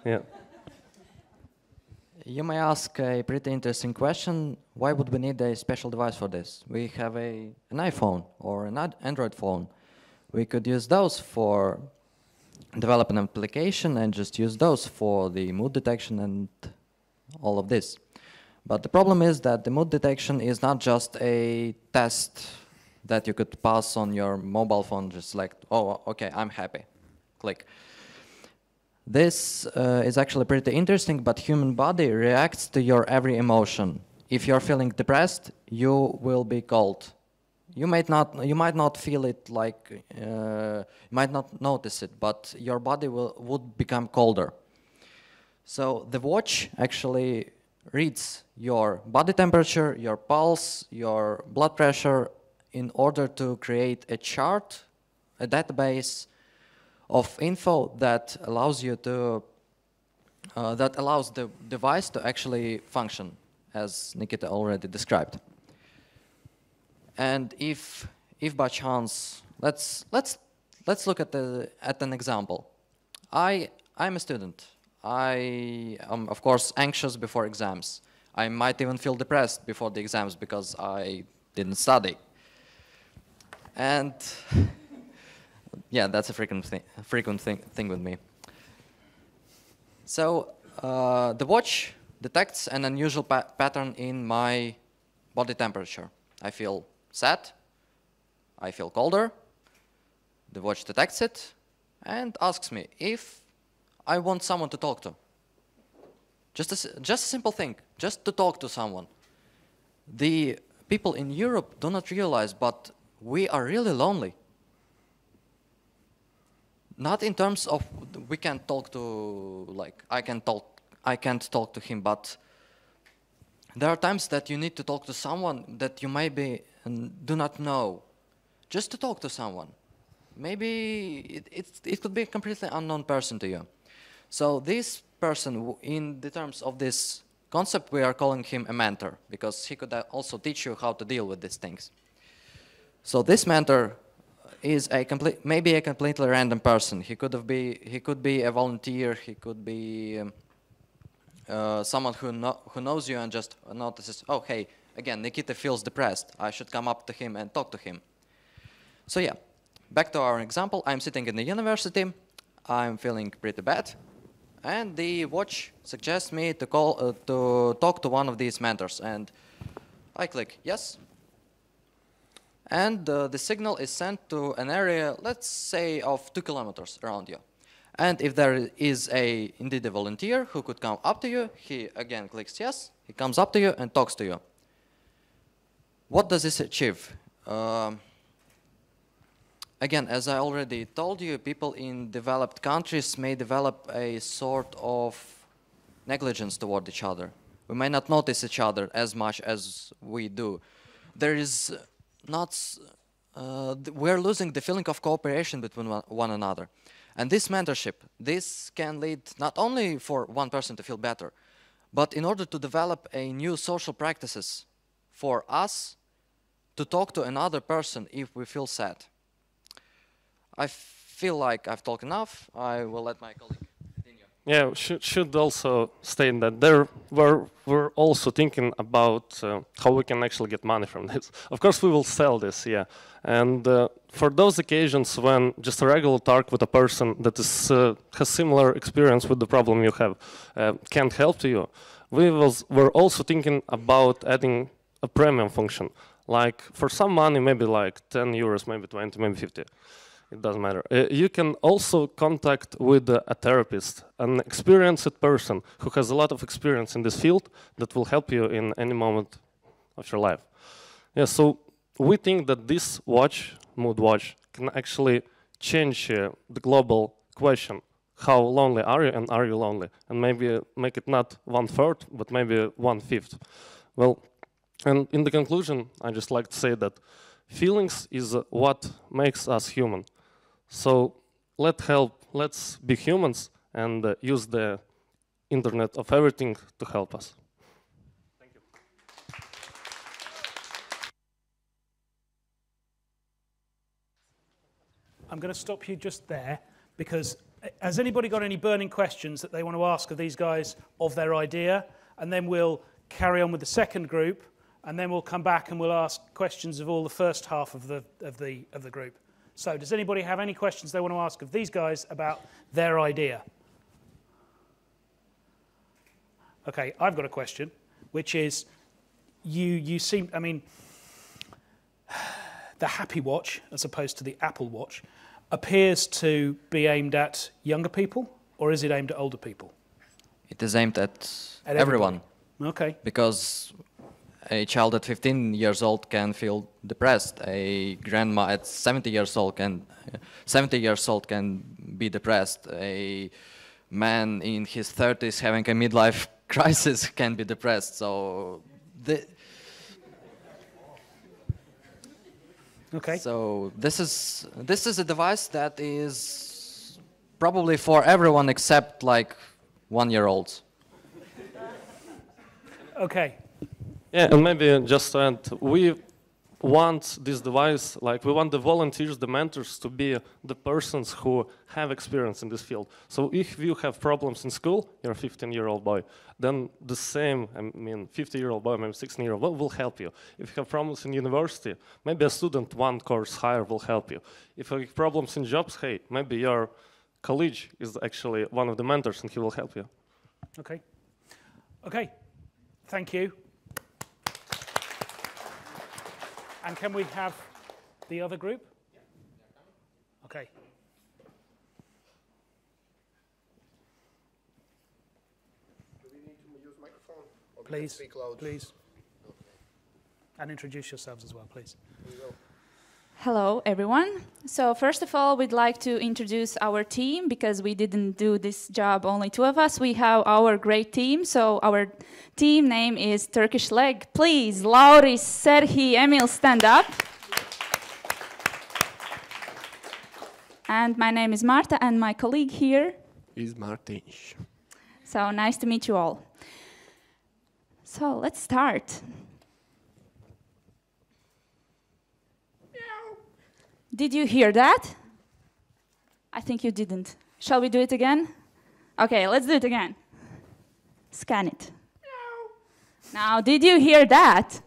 Yeah. You may ask a pretty interesting question. Why would we need a special device for this? We have an iPhone or an Android phone. We could use those for developing an application and just use those for the mood detection and all of this. But the problem is that the mood detection is not just a test that you could pass on your mobile phone, just like, oh, okay, I'm happy, click. This is actually pretty interesting, but human body reacts to your every emotion. If you're feeling depressed, you will be cold. You might not feel it like, you might not notice it, but your body would become colder. So the watch actually reads your body temperature, your pulse, your blood pressure in order to create a chart, a database of info that allows you to, that allows the device to actually function, as Nikita already described. And if by chance, let's look at an example. I'm a student. I am, of course, anxious before exams. I might even feel depressed before the exams because I didn't study. And yeah, that's a frequent thing with me. So the watch detects an unusual pattern in my body temperature. I feel sad, I feel colder, the watch detects it and asks me if I want someone to talk to. Just a simple thing, just to talk to someone. The people in Europe do not realize, but we are really lonely. Not in terms of we can't talk to, like, I can't talk to him, but there are times that you need to talk to someone that you maybe do not know, just to talk to someone. Maybe it could be a completely unknown person to you. So this person, in the terms of this concept, we are calling him a mentor, because he could also teach you how to deal with these things. So this mentor is maybe a completely random person. He could be a volunteer. He could be someone who knows you and just notices, oh, hey, again, Nikita feels depressed. I should come up to him and talk to him. So yeah, back to our example. I'm sitting in the university. I'm feeling pretty bad. And the watch suggests me to talk to one of these mentors. And I click yes. And the signal is sent to an area, let's say, of 2 kilometers around you. And if there is indeed a volunteer who could come up to you, he again clicks yes. He comes up to you and talks to you. What does this achieve? Again, as I already told you, people in developed countries may develop a sort of negligence toward each other. We may not notice each other as much as we do. There is we're losing the feeling of cooperation between one another. And this mentorship, this can lead not only for one person to feel better, but in order to develop a new social practices for us to talk to another person if we feel sad. I feel like I've talked enough. I will let my colleague continue. Yeah, should also state that we're also thinking about how we can actually get money from this. Of course, we will sell this, yeah. And for those occasions when just a regular talk with a person that is, has similar experience with the problem you have can't help you, we're also thinking about adding a premium function. Like for some money, maybe like 10 euros, maybe 20, maybe 50. It doesn't matter. You can also contact with a therapist, an experienced person who has a lot of experience in this field that will help you in any moment of your life. Yeah, so we think that this watch, Mood Watch, can actually change the global question, how lonely are you and are you lonely? And maybe make it not 1/3, but maybe 1/5. Well, and in the conclusion, I just like to say that feelings is what makes us human. So let's be humans and use the Internet of Everything to help us. Thank you. I'm going to stop you just there because has anybody got any burning questions that they want to ask of these guys of their idea? And then we'll carry on with the second group, and then we'll come back and we'll ask questions of all the first half of the group. So does anybody have any questions they want to ask of these guys about their idea? Okay, I've got a question, which is, you seem, I mean, the Happy Watch, as opposed to the Apple Watch, appears to be aimed at younger people, or is it aimed at older people? It is aimed at everyone. Okay. Because a child at 15 years old can feel depressed. A grandma at 70 years old can be depressed. A man in his 30s having a midlife crisis can be depressed. So okay. So this is a device that is probably for everyone except like 1-year-olds. Okay. Yeah, and maybe just to add, we want this device, like we want the volunteers, the mentors to be the persons who have experience in this field. So if you have problems in school, you're a 15-year-old boy, then the same, 50-year-old boy, maybe 16-year-old boy will help you. If you have problems in university, maybe a student one course higher will help you. If you have problems in jobs, hey, maybe your colleague is actually one of the mentors and he will help you. Okay. Okay. Thank you. And can we have the other group? Okay. Do we need to use microphone? Or Please, speak loud? please. And introduce yourselves as well, please. Hello, everyone. So first of all, we'd like to introduce our team because we didn't do this job only two of us. We have our great team. So our team name is Turkish Leg. Please, Lauris, Serhi, Emil, stand up. And my name is Marta, and my colleague here is Martins. So nice to meet you all. So let's start. Did you hear that? I think you didn't. Shall we do it again? Okay, let's do it again. Scan it. Now, did you hear that?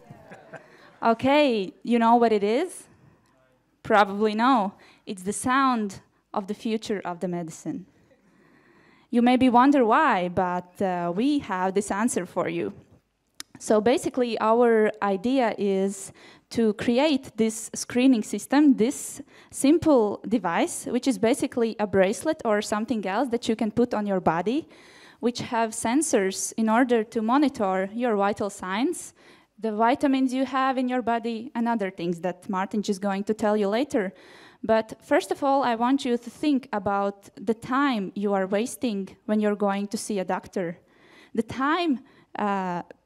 Okay, you know what it is? Probably no. It's the sound of the future of the medicine. You maybe wonder why, but we have this answer for you. So basically, our idea is to create this screening system, this simple device, which is basically a bracelet or something else that you can put on your body, which have sensors in order to monitor your vital signs, the vitamins you have in your body, and other things that Martin is going to tell you later. But first of all, I want you to think about the time you are wasting when you're going to see a doctor. The time,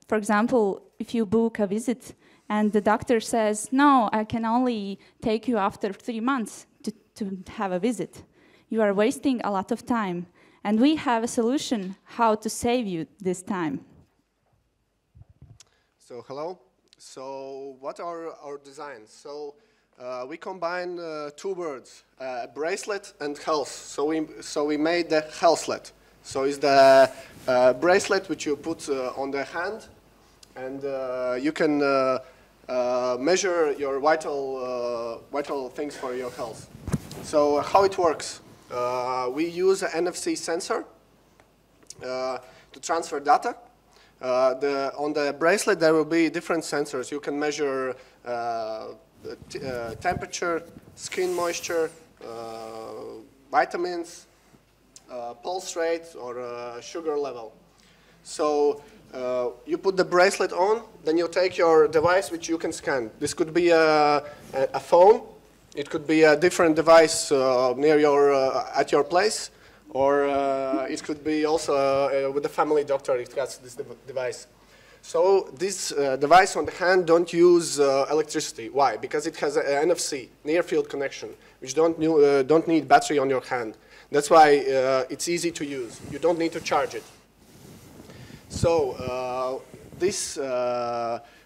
for example, if you book a visit and the doctor says, no, I can only take you after 3 months to have a visit. You are wasting a lot of time. And we have a solution how to save you this time. So hello. So what are our designs? So we combine 2 words, bracelet and health. So we made the healthlet. So it's the bracelet which you put on the hand, and you can measure your vital things for your health. So how it works? We use an NFC sensor to transfer data. On the bracelet there will be different sensors. You can measure temperature, skin moisture, vitamins, pulse rate, or sugar level. So you put the bracelet on, then you take your device which you can scan. This could be a phone, it could be a different device near at your place, or it could be also with the family doctor, it has this device. So this device on the hand don't use electricity. Why? Because it has an NFC, near field connection, which don't need battery on your hand. That's why it's easy to use. You don't need to charge it. So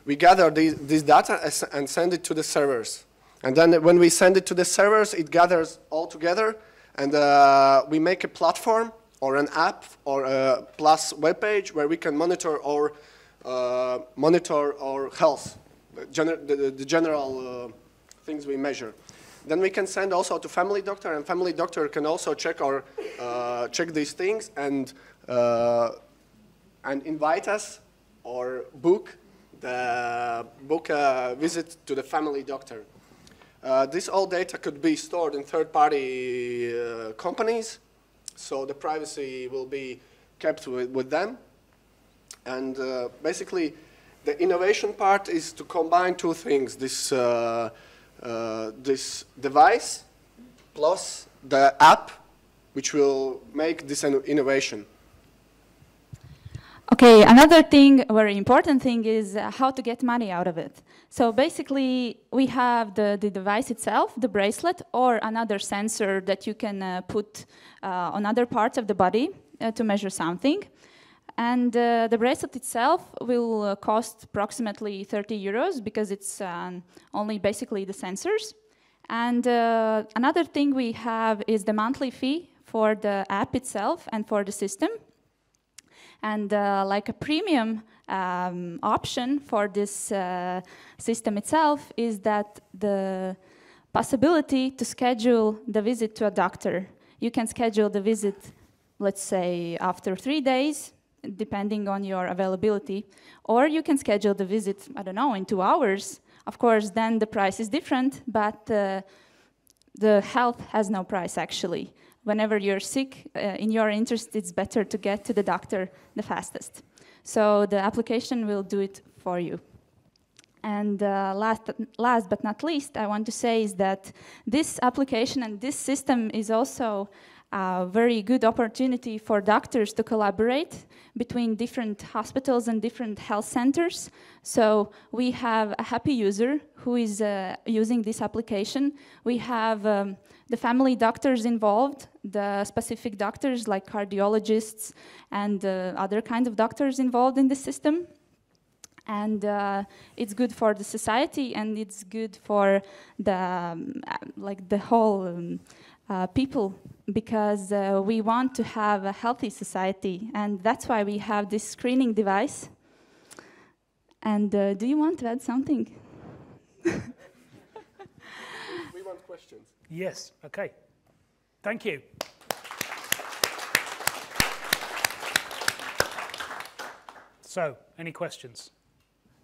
we gather this data and send it to the servers. And then when we send it to the servers, it gathers all together, and we make a platform or an app or a plus web page where we can monitor our health, the general things we measure. Then we can send also to family doctor, and family doctor can also check these things and invite us or book a visit to the family doctor. This all data could be stored in third-party companies, so the privacy will be kept with them. And basically, the innovation part is to combine 2 things: this device plus the app, which will make this an innovation. Okay, another thing, very important thing, is how to get money out of it. So basically, we have the device itself, the bracelet, or another sensor that you can put on other parts of the body to measure something. And the bracelet itself will cost approximately 30 euros because it's only basically the sensors. And another thing we have is the monthly fee for the app itself and for the system. And like a premium option for this system itself is that the possibility to schedule the visit to a doctor. You can schedule the visit, let's say, after 3 days, depending on your availability. Or you can schedule the visit, I don't know, in 2 hours. Of course, then the price is different, but the health has no price, actually. Whenever you're sick, in your interest, it's better to get to the doctor the fastest. So the application will do it for you. And last but not least, I want to say is that this application and this system is also a very good opportunity for doctors to collaborate between different hospitals and different health centers. So we have a happy user who is using this application. We have the family doctors involved, the specific doctors like cardiologists and other kinds of doctors involved in the system. And it's good for the society, and it's good for the like the whole people, because we want to have a healthy society, and that's why we have this screening device. And do you want to add something? We want questions. Yes, okay. Thank you. So, any questions?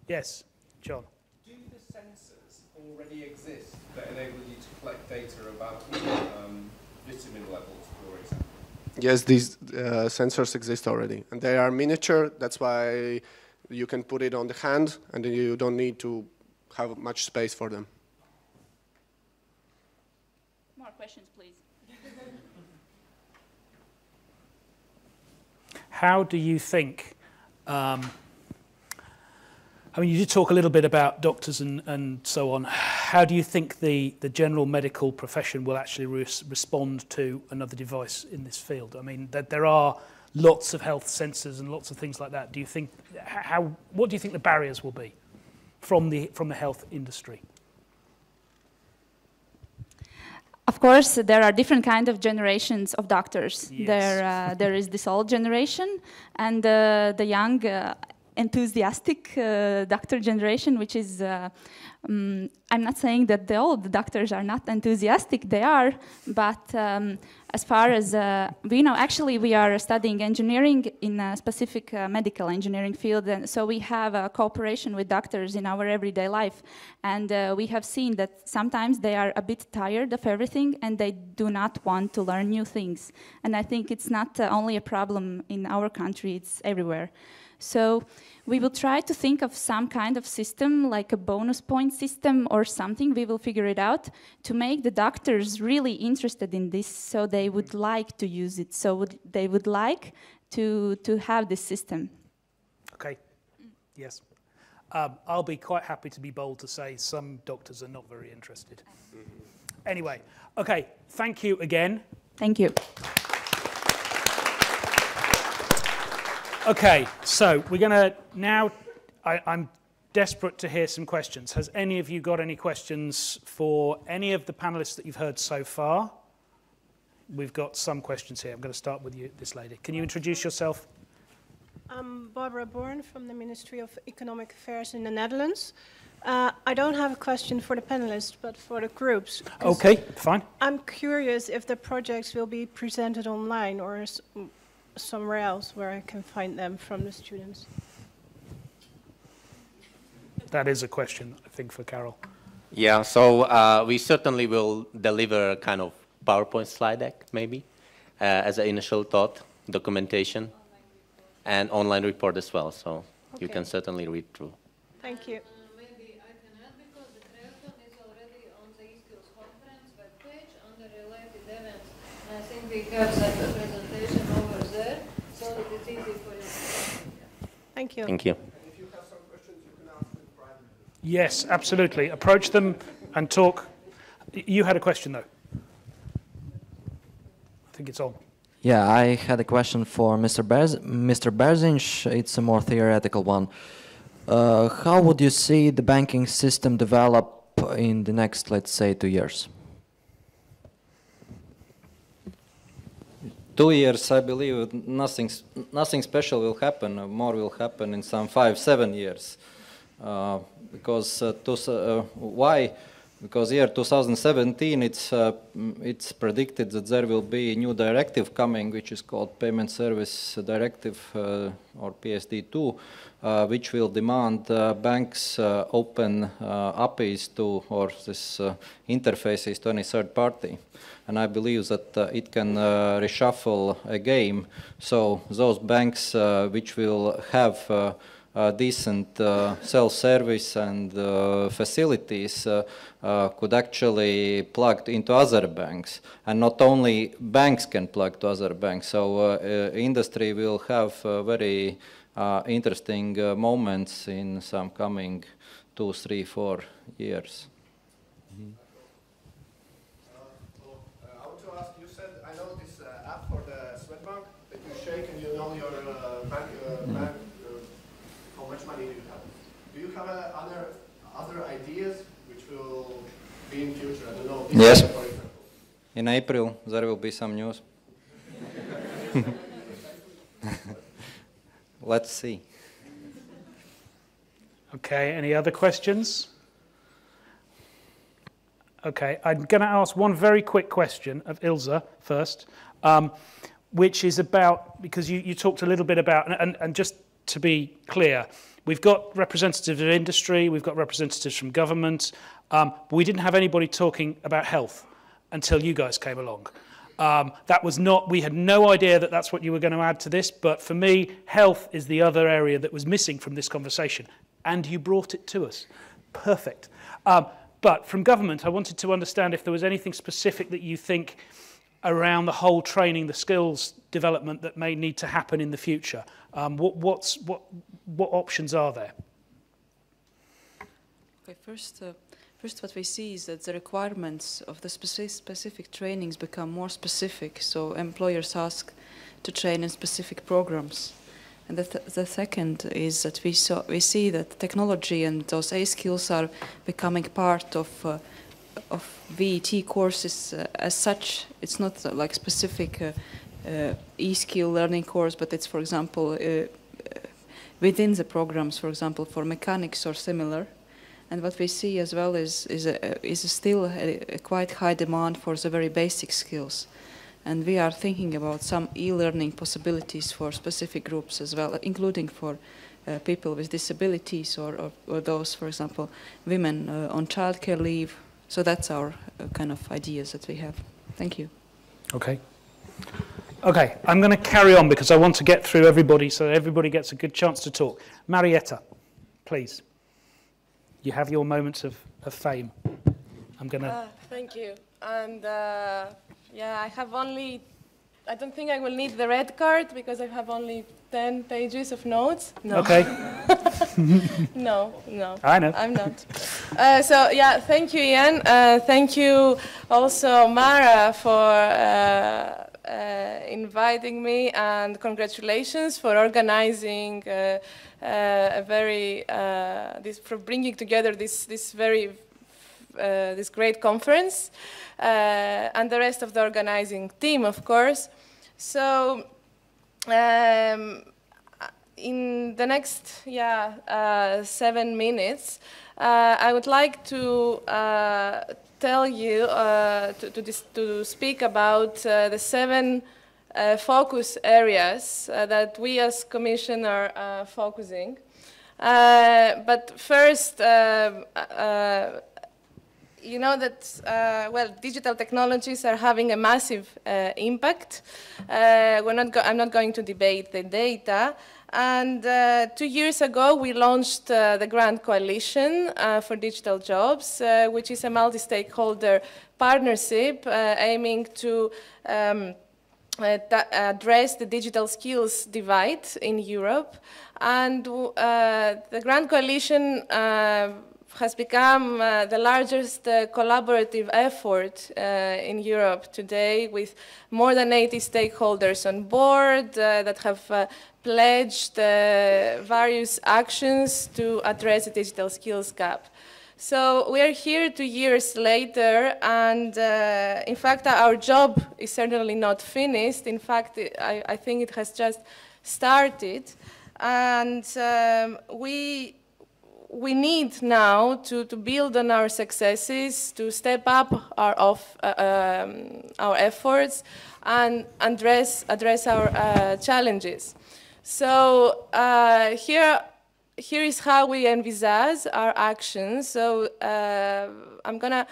Yes, John. Do the sensors already exist that enable you to collect data about vitamin levels, for example? Yes, these sensors exist already, and they are miniature. That's why you can put it on the hand, and then you don't need to have much space for them. More questions, please. How do you think, I mean, you did talk a little bit about doctors and so on. How do you think the general medical profession will actually respond to another device in this field? I mean, that there are lots of health sensors and lots of things like that. Do you think, what do you think the barriers will be from the health industry? Of course, there are different kind of generations of doctors. Yes. There is this old generation and the young, enthusiastic doctor generation, which is, I'm not saying that the old doctors are not enthusiastic, they are, but as far as we know, actually we are studying engineering in a specific medical engineering field, and so we have a cooperation with doctors in our everyday life, and we have seen that sometimes they are a bit tired of everything and they do not want to learn new things, and I think it's not only a problem in our country, it's everywhere. So we will try to think of some kind of system, like a bonus point system or something, we will figure it out, to make the doctors really interested in this, so they would like to use it, so they would like to have this system. Okay, yes. I'll be quite happy to be bold to say some doctors are not very interested. Anyway, okay, thank you again. Thank you. Okay, so we're going to now, I'm desperate to hear some questions. Has any of you got any questions for any of the panelists that you've heard so far? We've got some questions here. I'm going to start with you, this lady. Can you introduce yourself? I'm Barbara Born from the Ministry of Economic Affairs in the Netherlands. I don't have a question for the panelists, but for the groups. Okay, fine. I'm curious if the projects will be presented online or somewhere else where I can find them from the students. That is a question, I think, for Carol. Yeah, so we certainly will deliver a kind of PowerPoint slide deck, maybe, as an initial thought, documentation, and online report as well, so you can certainly read through. Thank you. Maybe I can add, because the Creaton is already on the eSkills conference webpage under related events. And I think we have such a presentation over there, so that it's easy for you. Thank you. Thank you. If you have some questions, you can ask them privately. Yes, absolutely. Approach them and talk. You had a question, though. I think it's on. Yeah, I had a question for Mr. Berzinch. It's a more theoretical one. How would you see the banking system develop in the next, let's say, 2 years? 2 years, I believe nothing special will happen. More will happen in some 5-7 years. Why? Because year 2017, it's predicted that there will be a new directive coming, which is called Payment Service Directive, or PSD2, which will demand banks open APIs to, or this interfaces to any third party. And I believe that it can reshuffle a game. So those banks which will have decent self-service and facilities could actually plug into other banks, and not only banks can plug to other banks. So industry will have very interesting moments in some coming 2, 3, 4 years. I want to ask, you said, I know this app for the Swedbank that you shake and you know your bank, how much money you have. Do you have other ideas which will be in future? I don't know. Yes. For example. In April, there will be some news. Let's see. Okay, any other questions? Okay, I'm going to ask one very quick question of Ilse first, which is about, because you talked a little bit about, and just to be clear, we've got representatives of industry, we've got representatives from government, but we didn't have anybody talking about health until you guys came along. That was not, we had no idea that that's what you were going to add to this, but for me, health is the other area that was missing from this conversation, and you brought it to us. Perfect. But from government, I wanted to understand if there was anything specific that you think around the whole training, the skills development that may need to happen in the future. What options are there? Okay, first what we see is that the requirements of the specific trainings become more specific, so employers ask to train in specific programs. And the second is that we see that technology and those A skills are becoming part of VET courses as such. It's not like specific e-skill learning course, but it's, for example, within the programs, for example, for mechanics or similar. And what we see as well is still a quite high demand for the very basic skills. And we are thinking about some e-learning possibilities for specific groups as well, including for people with disabilities or those, for example, women on childcare leave. So that's our kind of ideas that we have. Thank you. Okay. Okay, I'm going to carry on because I want to get through everybody so everybody gets a good chance to talk. Marietta, please. You have your moments of fame. I'm going to... Thank you. And yeah, I don't think I will need the red card because I have only 10 pages of notes. No. Okay. No. I know. I'm not. So yeah, thank you, Ian. Thank you also, Mara, for inviting me, and congratulations for organizing for bringing together this great conference, and the rest of the organizing team, of course. So in the next 7 minutes, I would like to tell you to speak about the 7 focus areas that we as Commission are focusing. But first, you know that, digital technologies are having a massive impact. I'm not going to debate the data. And 2 years ago, we launched the Grand Coalition for Digital Jobs, which is a multi-stakeholder partnership aiming to address the digital skills divide in Europe. And the Grand Coalition has become the largest collaborative effort in Europe today, with more than 80 stakeholders on board that have pledged various actions to address the digital skills gap. So we are here 2 years later, and in fact our job is certainly not finished. In fact, I think it has just started, and we need now to build on our successes, to step up our efforts and address our challenges. So here is how we envisage our actions. So I'm going to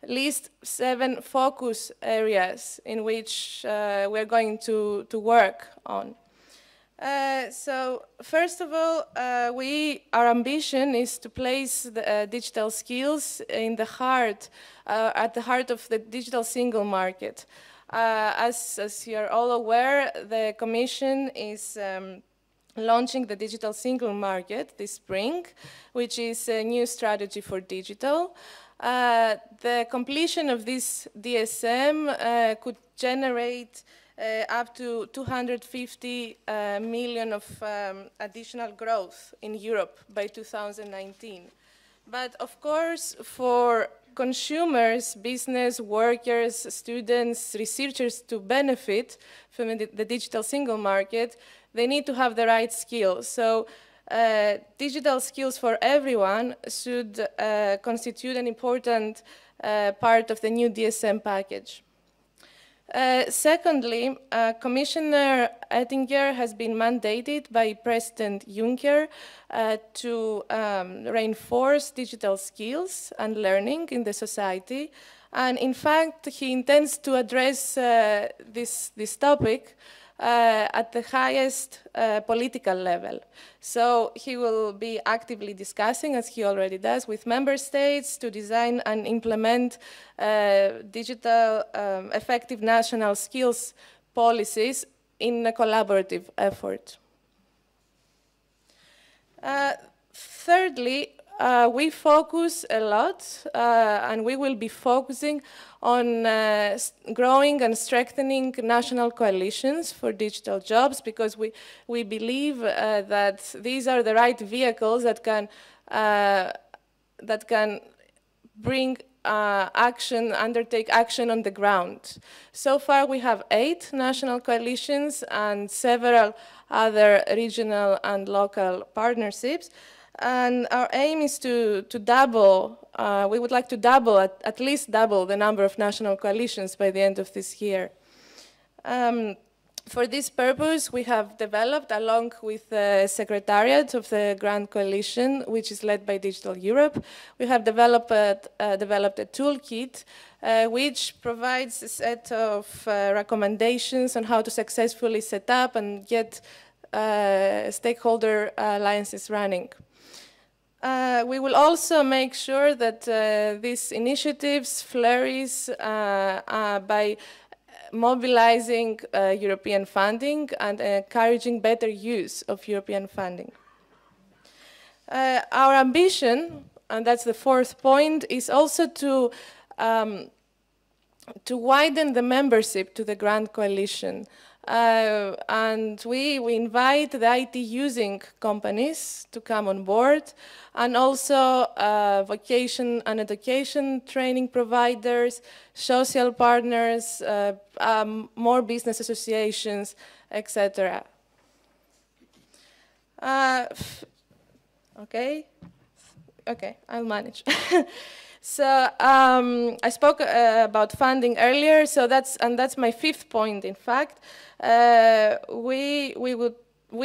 list 7 focus areas in which we're going to work on. So first of all, our ambition is to place the digital skills in the heart, at the heart of the digital single market. As you're all aware, the Commission is launching the digital single market this spring, which is a new strategy for digital. The completion of this DSM could generate up to 250 million of additional growth in Europe by 2019. But of course, for consumers, business, workers, students, researchers to benefit from the digital single market, they need to have the right skills. So digital skills for everyone should constitute an important part of the new DSM package. Secondly, Commissioner Oettinger has been mandated by President Juncker to reinforce digital skills and learning in the society. And in fact, he intends to address this topic at the highest political level. So he will be actively discussing, as he already does, with member states to design and implement digital effective national skills policies in a collaborative effort. Thirdly, we focus a lot, and we will be focusing on growing and strengthening national coalitions for digital jobs, because we believe that these are the right vehicles that can bring undertake action on the ground. So far we have 8 national coalitions and several other regional and local partnerships. And our aim is to double, we would like to double, at least double the number of national coalitions by the end of this year. For this purpose, we have developed, along with the Secretariat of the Grand Coalition, which is led by Digital Europe, we have developed a toolkit which provides a set of recommendations on how to successfully set up and get stakeholder alliances running. We will also make sure that these initiatives flourish by mobilizing European funding and encouraging better use of European funding. Our ambition, and that's the 4th point, is also to widen the membership to the Grand Coalition. And we invite the IT using companies to come on board, and also vocation and education training providers, social partners, more business associations, etc. Okay, I'll manage. So I spoke about funding earlier, so that's my 5th point. In fact, we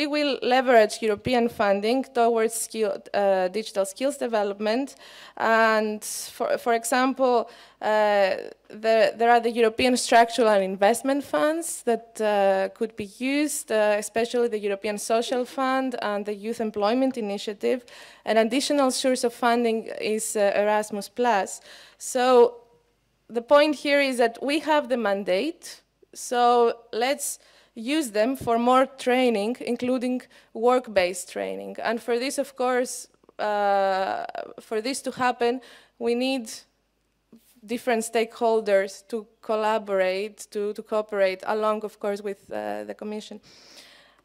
will leverage European funding towards digital skills development. And for example, there are the European structural and investment funds that could be used, especially the European Social Fund and the Youth Employment Initiative. An additional source of funding is Erasmus+. So the point here is that we have the mandate, so let's use them for more training, including work-based training. And for this, of course, for this to happen, we need different stakeholders to collaborate, to cooperate, along, of course, with the Commission.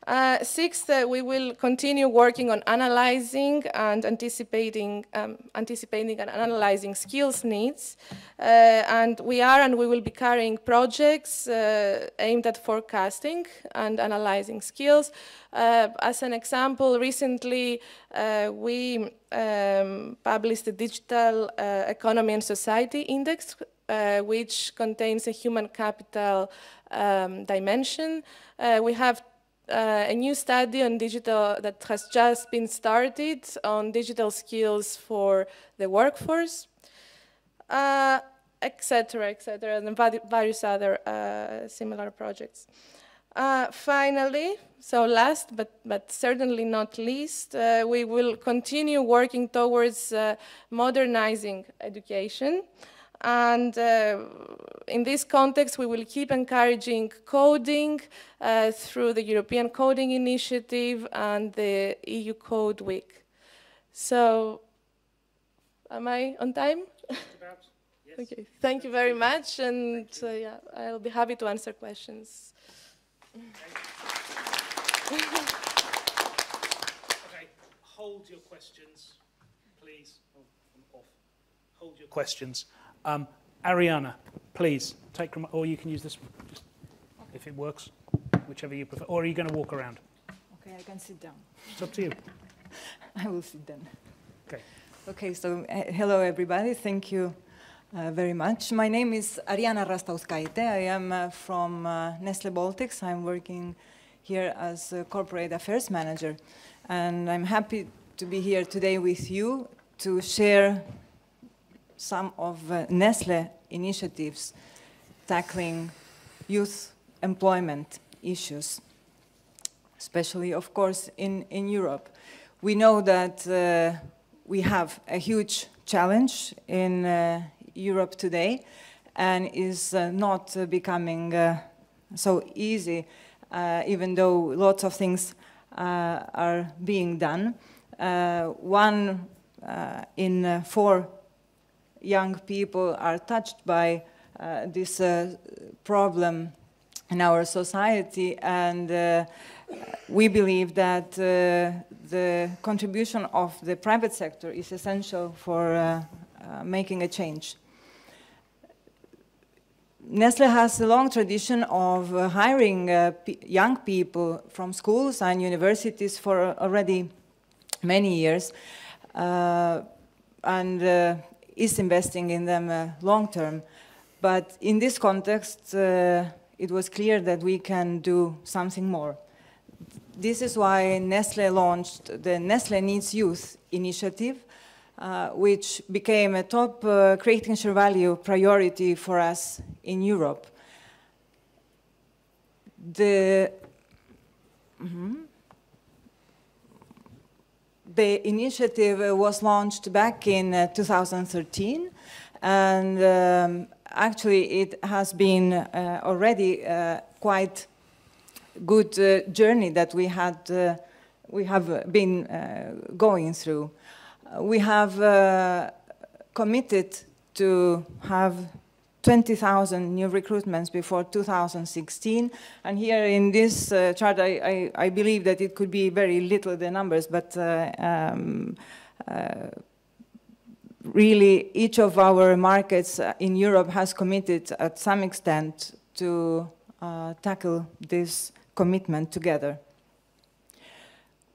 6th, we will continue working on analyzing and anticipating and analyzing skills needs. And we will be carrying projects aimed at forecasting and analyzing skills. As an example, recently we published the Digital Economy and Society Index, which contains a human capital dimension. We have a new study on digital that has just been started on digital skills for the workforce, etc., and various other similar projects. Finally, so last but certainly not least, we will continue working towards modernizing education. And in this context, we will keep encouraging coding through the European Coding Initiative and the EU Code Week. So, am I on time? Yeah, Okay, thank you very much, and yeah, I'll be happy to answer questions. Okay, hold your questions, please. Oh, I'm off. Hold your questions. Ariana, please, take, or you can use this, just, if it works, whichever you prefer. Or are you going to walk around? Okay, I can sit down. It's up to you. I will sit down. Okay. Okay, so hello everybody, thank you very much. My name is Ariana Rastauskaite. I am from Nestle Baltics. I'm working here as a corporate affairs manager. And I'm happy to be here today with you to share some of Nestle initiatives tackling youth employment issues, especially, of course, in Europe. We know that we have a huge challenge in Europe today, and is not becoming so easy, even though lots of things are being done. 1 in 4 young people are touched by this problem in our society, and we believe that the contribution of the private sector is essential for making a change. Nestle has a long tradition of hiring young people from schools and universities for already many years, and is investing in them long term. But in this context, it was clear that we can do something more. This is why Nestle launched the Nestle Needs Youth initiative, which became a top creating share value priority for us in Europe. The initiative was launched back in 2013, and actually it has been already quite good journey that we have been going through. We have committed to have 20,000 new recruitments before 2016, and here in this chart I believe that it could be very little the numbers, but really each of our markets in Europe has committed at some extent to tackle this commitment together.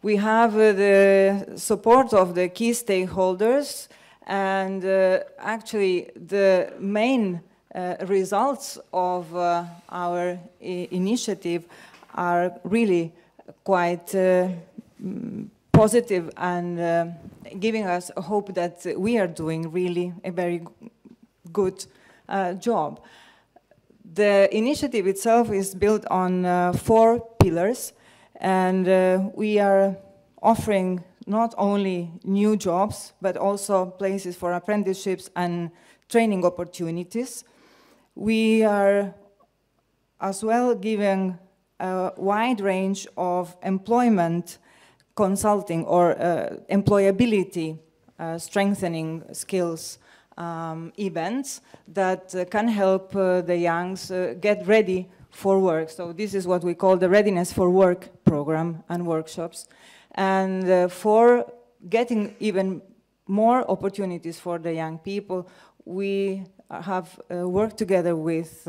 We have the support of the key stakeholders, and actually the main results of our initiative are really quite positive and giving us a hope that we are doing really a very good job. The initiative itself is built on 4 pillars, and we are offering not only new jobs, but also places for apprenticeships and training opportunities. We are as well giving a wide range of employment consulting or employability strengthening skills events that can help the youngs get ready for work. So this is what we call the Readiness for Work program and workshops. And for getting even more opportunities for the young people, we have worked together with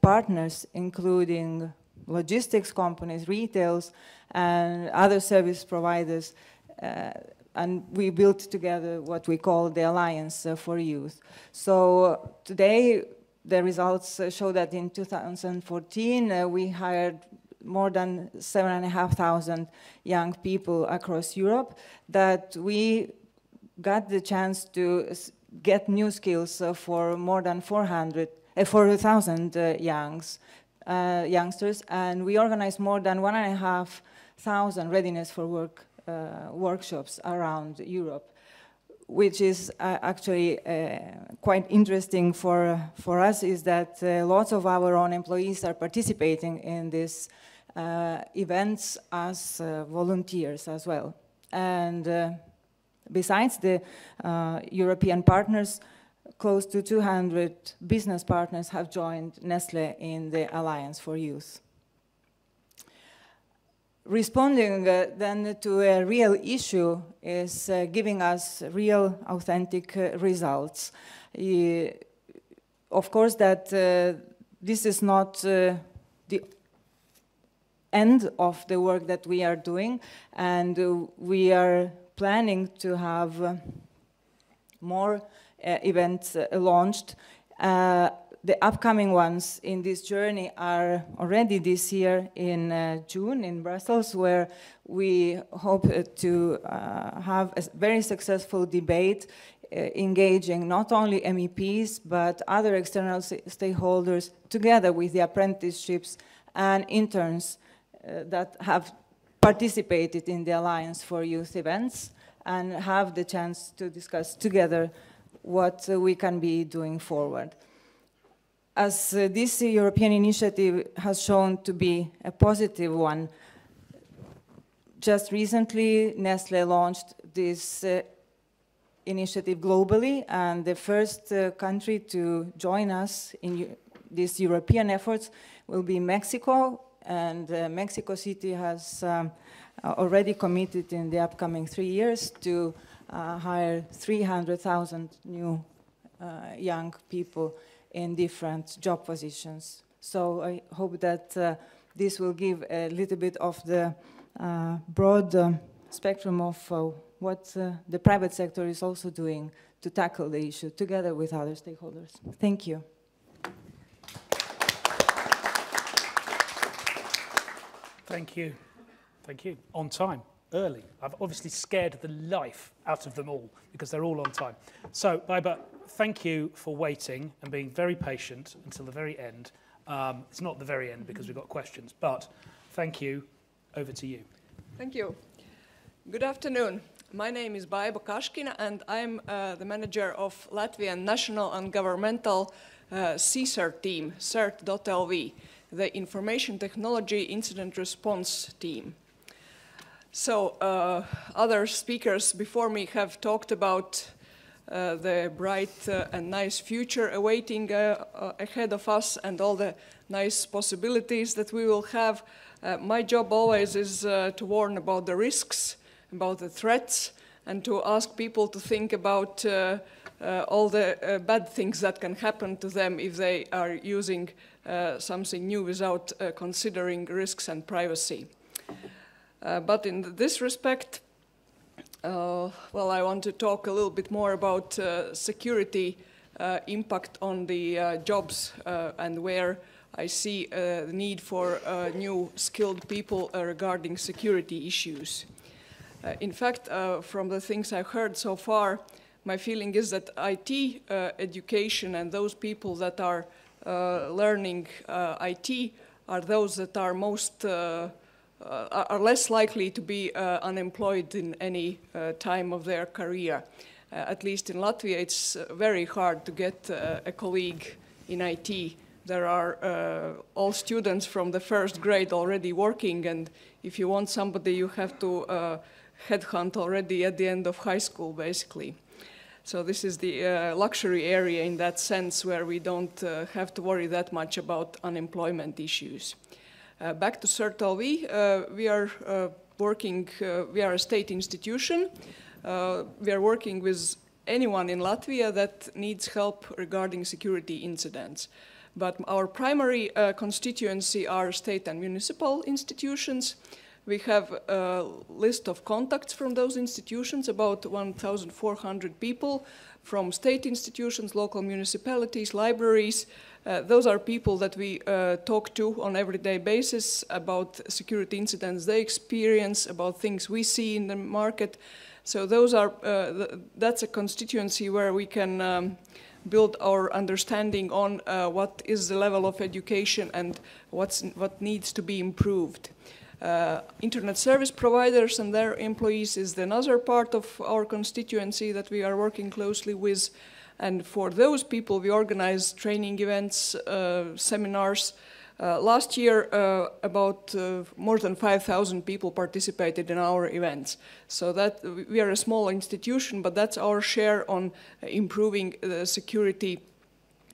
partners, including logistics companies, retails, and other service providers, and we built together what we call the Alliance for Youth. So today, the results show that in 2014, we hired more than 7,500 young people across Europe, that we got the chance to get new skills for more than 4,000 youngsters, and we organized more than 1,500 readiness for work workshops around Europe, which is actually quite interesting for us, is that lots of our own employees are participating in these events as volunteers as well. And besides the European partners, close to 200 business partners have joined Nestlé in the Alliance for Youth. Responding then to a real issue is giving us real, authentic results. Of course, that this is not the end of the work that we are doing, and we are planning to have more events launched. The upcoming ones in this journey are already this year in June in Brussels, where we hope to have a very successful debate engaging not only MEPs but other external stakeholders together with the apprenticeships and interns that have participated in the Alliance for Youth events and have the chance to discuss together what we can be doing forward. As this European initiative has shown to be a positive one, just recently Nestlé launched this initiative globally, and the first country to join us in these European efforts will be Mexico, and Mexico City has already committed in the upcoming 3 years to hire 300,000 new young people in different job positions. So I hope that this will give a little bit of the broad spectrum of what the private sector is also doing to tackle the issue together with other stakeholders. Thank you. Thank you. Thank you. On time, early. I've obviously scared the life out of them all because they're all on time. So, Baiba, thank you for waiting and being very patient until the very end. It's not the very end because we've got questions, but thank you. Over to you. Thank you. Good afternoon. My name is Baiba Kashkina, and I'm the manager of Latvian National and Governmental CSIRT team, CERT.LV, the Information Technology Incident Response team. So other speakers before me have talked about the bright and nice future awaiting ahead of us and all the nice possibilities that we will have. My job always is to warn about the risks, about the threats, and to ask people to think about all the bad things that can happen to them if they are using something new without considering risks and privacy. But in this respect, well, I want to talk a little bit more about security impact on the jobs and where I see the need for new skilled people regarding security issues. In fact, from the things I've heard so far, my feeling is that IT education and those people that are learning IT are those that are most are less likely to be unemployed in any time of their career. At least in Latvia, it's very hard to get a colleague in IT. There are all students from the first grade already working, and if you want somebody, you have to headhunt already at the end of high school, basically. So this is the luxury area in that sense, where we don't have to worry that much about unemployment issues. Back to CERT.LV, we are working, we are a state institution. We are working with anyone in Latvia that needs help regarding security incidents. But our primary constituency are state and municipal institutions. We have a list of contacts from those institutions, about 1,400 people from state institutions, local municipalities, libraries. Those are people that we talk to on an everyday basis about security incidents they experience, about things we see in the market. So those are, that's a constituency where we can build our understanding on what is the level of education and what needs to be improved. Internet service providers and their employees is another part of our constituency that we are working closely with. And for those people, we organize training events, seminars, Last year, about more than 5,000 people participated in our events. So that we are a small institution, but that's our share on improving security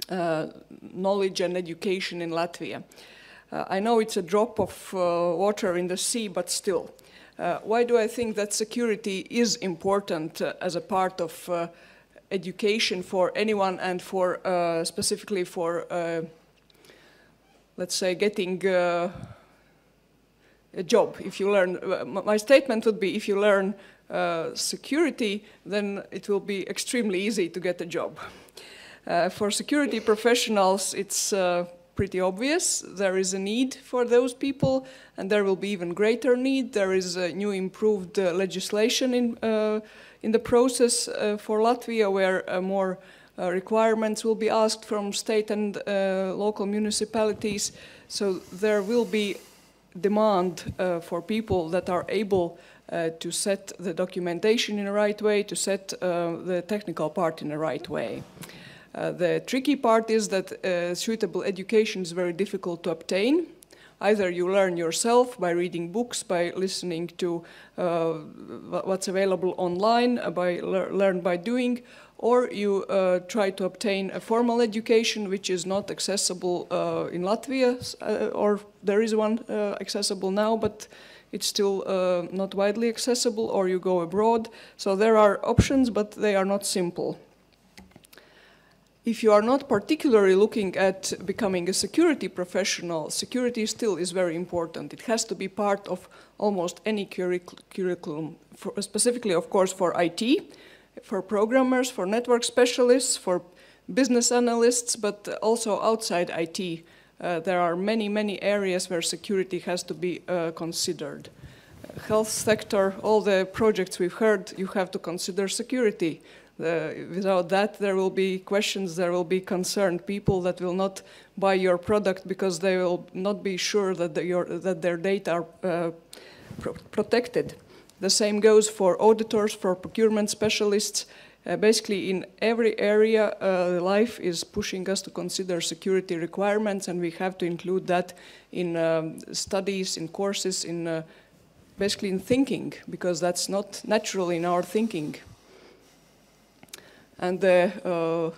knowledge and education in Latvia. I know it's a drop of water in the sea, but still. Why do I think that security is important as a part of education for anyone and for specifically for, let's say, getting a job? If you learn, my statement would be, if you learn security, then it will be extremely easy to get a job. For security professionals, it's pretty obvious. There is a need for those people, and there will be even greater need. There is a new improved legislation in the process for Latvia, where more requirements will be asked from state and local municipalities. So there will be demand for people that are able to set the documentation in the right way, to set the technical part in the right way. The tricky part is that suitable education is very difficult to obtain. Either you learn yourself by reading books, by listening to what's available online, learn by doing, or you try to obtain a formal education which is not accessible in Latvia, or there is one accessible now, but it's still not widely accessible, or you go abroad. So there are options, but they are not simple. If you are not particularly looking at becoming a security professional, security still is very important. It has to be part of almost any curriculum, specifically, of course, for IT, for programmers, for network specialists, for business analysts, but also outside IT. There are many, many areas where security has to be considered. Health sector, all the projects we've heard, you have to consider security. Without that, there will be questions, there will be concerned people that will not buy your product because they will not be sure that, that their data are protected. The same goes for auditors, for procurement specialists. Basically, in every area, life is pushing us to consider security requirements, and we have to include that in studies, in courses, in basically in thinking, because that's not natural in our thinking. And if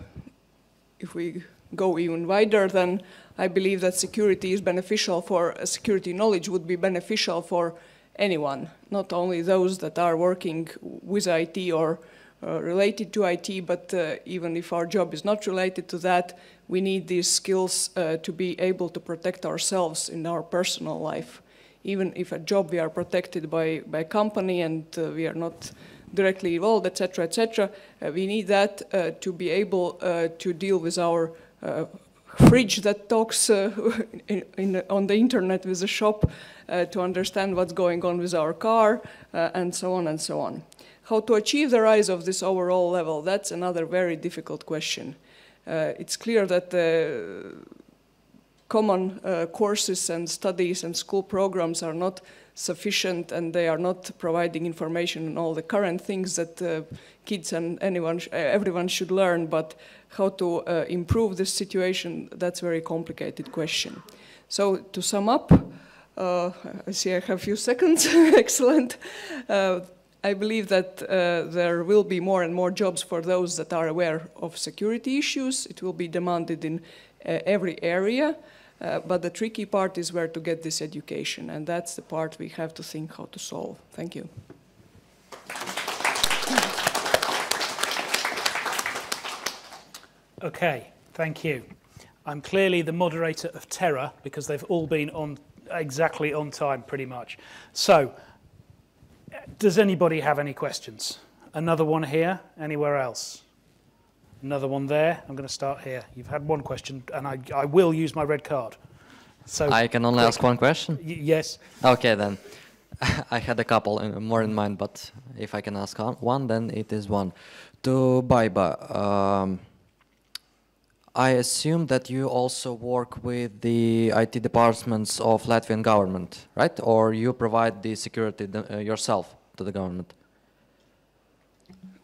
we go even wider, then I believe that security is beneficial for, security knowledge would be beneficial for anyone, not only those that are working with IT or related to IT, but even if our job is not related to that, we need these skills to be able to protect ourselves in our personal life. Even if a job we are protected by company and we are not directly involved, etc., etc. We need that to be able to deal with our fridge that talks on the internet with the shop, to understand what's going on with our car, and so on and so on. How to achieve the rise of this overall level, that's another very difficult question. It's clear that common courses and studies and school programs are not sufficient, and they are not providing information on all the current things that kids and everyone should learn, but how to improve this situation, that's a very complicated question. So to sum up, I see I have a few seconds, excellent. I believe that there will be more and more jobs for those that are aware of security issues. It will be demanded in every area. But the tricky part is where to get this education, and that's the part we have to think how to solve. Thank you. Okay, thank you. I'm clearly the moderator of terror because they've all been exactly on time pretty much. So, does anybody have any questions? Another one here, anywhere else? Another one there. I'm going to start here. You've had one question, and I will use my red card. So I can only ask one question? Yes. Okay, then. I had a couple more in mind, but if I can ask one, then it is one. To Baiba, I assume that you also work with the IT departments of Latvian government, right? Or you provide the security yourself to the government?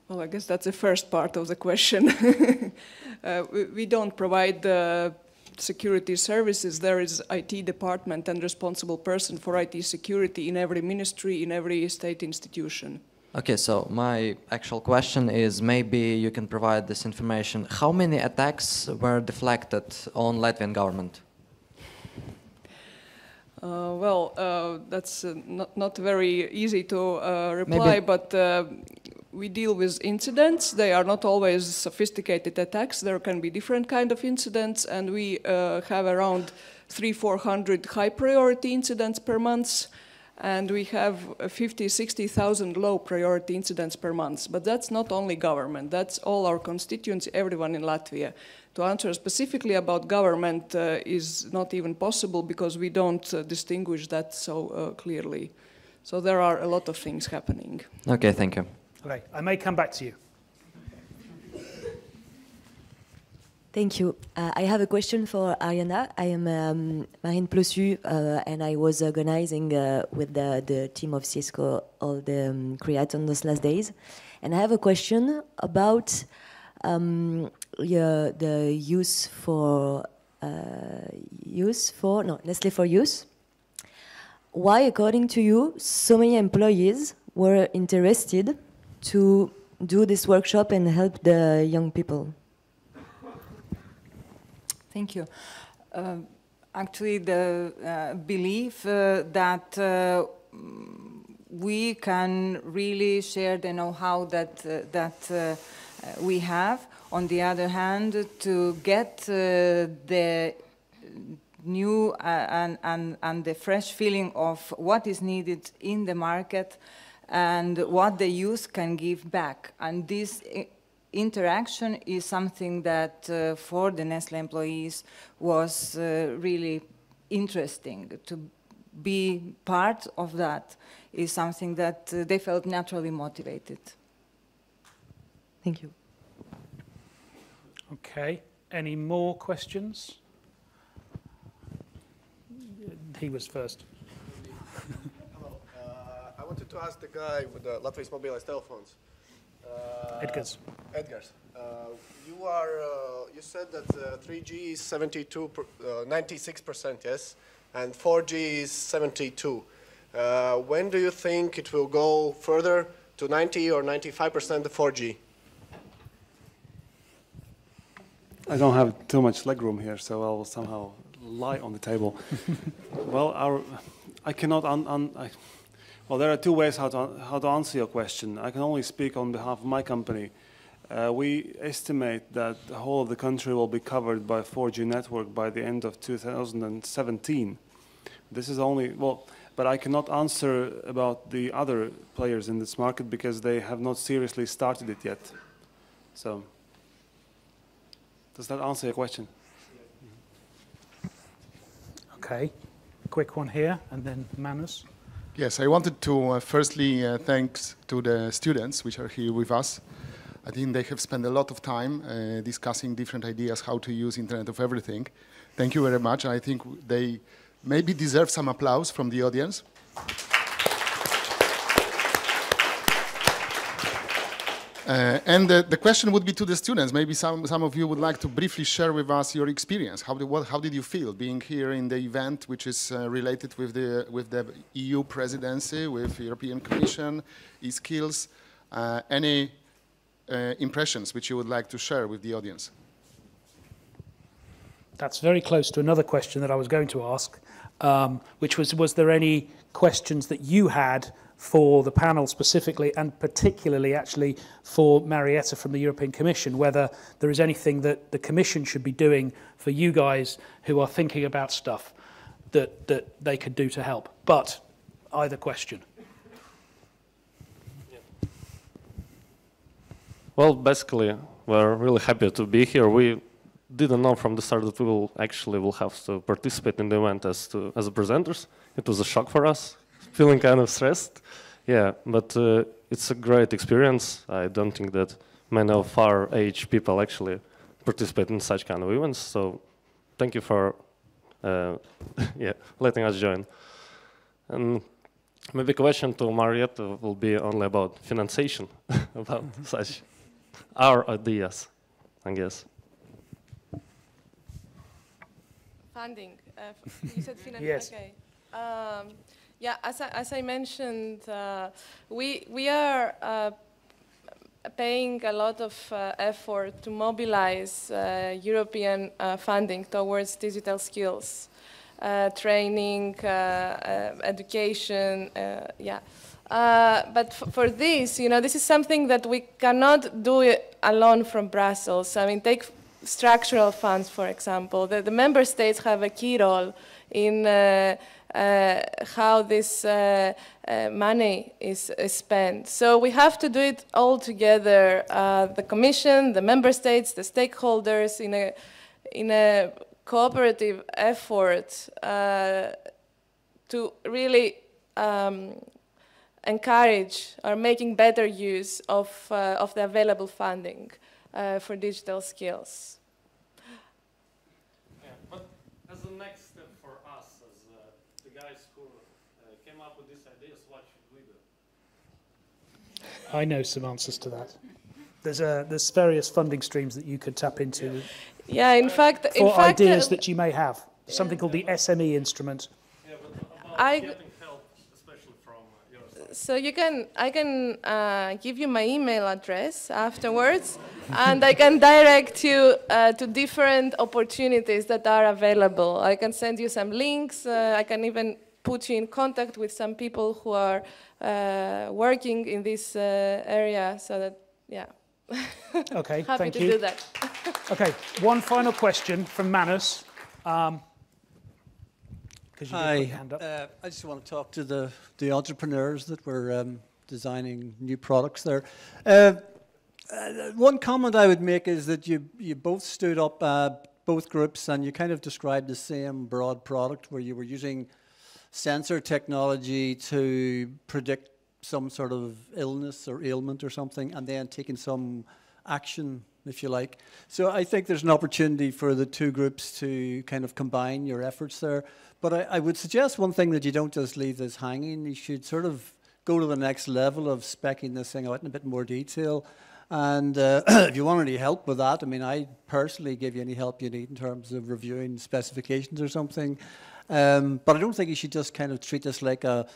Well, I guess that's the first part of the question. We don't provide security services, there is IT department and responsible person for IT security in every ministry, in every state institution. Okay, so my actual question is, maybe you can provide this information. How many attacks were deflected on Latvian government? That's not very easy to reply, but we deal with incidents. They are not always sophisticated attacks. There can be different kind of incidents, and we have around 300-400 high priority incidents per month, and we have 50,000-60,000 low priority incidents per month. But that's not only government, that's all our constituents, everyone in Latvia. To answer specifically about government is not even possible because we don't distinguish that so clearly. So there are a lot of things happening. Okay, thank you. Okay, I may come back to you. Thank you. I have a question for Ariana. I am Marine Plossu, and I was organizing with the team of Cisco all the Creaton those last days. And I have a question about the use for Nestle for Use. Why, according to you, so many employees were interested to do this workshop and help the young people? Thank you. Actually, the belief that we can really share the know-how that we have. On the other hand, to get the new and the fresh feeling of what is needed in the market and what the youth can give back. And this interaction is something that for the Nestle employees was really interesting. To be part of that is something that they felt naturally motivated. Thank you. Okay, any more questions? He was first. Hello. I wanted to ask the guy with the Latvijas mobilized telephones. Edgars. You said that 3G is 96%, yes, and 4G is 72. When do you think it will go further to 90 or 95% of 4G? I don't have too much legroom here, so I'll somehow lie on the table. Well, I cannot. Well, there are two ways how to answer your question. I can only speak on behalf of my company. We estimate that the whole of the country will be covered by 4G network by the end of 2017. This is only, well, but I cannot answer about the other players in this market because they have not seriously started it yet. So, does that answer your question? Okay, quick one here, and then Manus. Yes, I wanted to firstly thanks to the students which are here with us. I think they have spent a lot of time discussing different ideas how to use Internet of Everything. Thank you very much. I think they maybe deserve some applause from the audience. And the question would be to the students. Maybe some of you would like to briefly share with us your experience. How did you feel being here in the event, which is related with the EU presidency, with European Commission, e-skills? Any impressions which you would like to share with the audience? That's very close to another question that I was going to ask, which was there any questions that you had for the panel specifically, and particularly actually for Marietta from the European Commission, whether there is anything that the Commission should be doing for you guys who are thinking about stuff that they could do to help. But either question. Well, basically, we're really happy to be here. We didn't know from the start that we will have to participate in the event as presenters. It was a shock for us, feeling kind of stressed. Yeah, but it's a great experience. I don't think that many of our age people actually participate in such kind of events. So thank you for letting us join. And maybe a question to Marietta will be only about financiation, about such our ideas, I guess. Funding. You said financing. Yes. Okay. Yeah, as I mentioned, we are paying a lot of effort to mobilize European funding towards digital skills, training, education, yeah. But for this, you know, this is something that we cannot do it alone from Brussels. I mean, take structural funds, for example. The member states have a key role in how this money is spent. So we have to do it all together, the Commission, the member states, the stakeholders, in a cooperative effort to really encourage or making better use of the available funding for digital skills. Yeah, but as the next step for us, as the guys who came up with these ideas, what should we do? I know some answers to that. There's various funding streams that you could tap into. Yeah, in fact, ideas that you may have. Something called the SME instrument. Yeah, but about getting help, especially from your side. So I can give you my email address afterwards, and I can direct you to different opportunities that are available. I can send you some links. I can even put you in contact with some people who are working in this area. So that, yeah. Okay, Happy thank to you. do that. Okay, one final question from Manus. Hi, I just want to talk to the entrepreneurs that were designing new products there. One comment I would make is that you both stood up, both groups, and you kind of described the same broad product where you were using sensor technology to predict some sort of illness or ailment or something, and then taking some action, if you like. So I think there's an opportunity for the two groups to kind of combine your efforts there. But I would suggest one thing, that you don't just leave this hanging. You should sort of go to the next level of speccing this thing out in a bit more detail. And if you want any help with that, I mean, I personally give you any help you need in terms of reviewing specifications or something. But I don't think you should just kind of treat this like a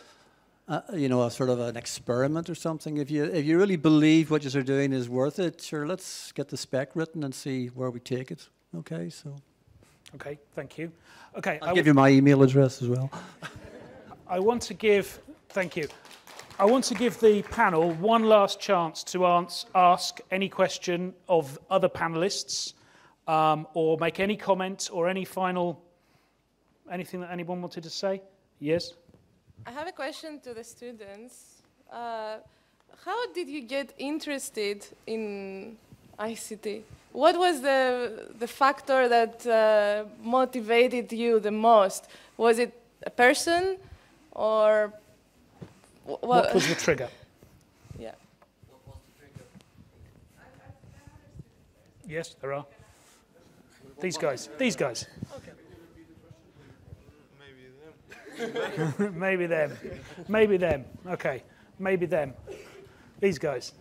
sort of an experiment or something. If you really believe what you're doing is worth it, sure, let's get the spec written and see where we take it. Okay, so. Okay, thank you. Okay, I'll give you my email address as well. I want to give, thank you. I want to give the panel one last chance to ask any question of other panelists, or make any comment or anything that anyone wanted to say. Yes? I have a question to the students. How did you get interested in ICT? What was the factor that motivated you the most? Was it a person, or what was the trigger? Yeah. Yes, there are. These guys. These guys. Maybe them. Maybe them. Okay. Maybe them. These guys.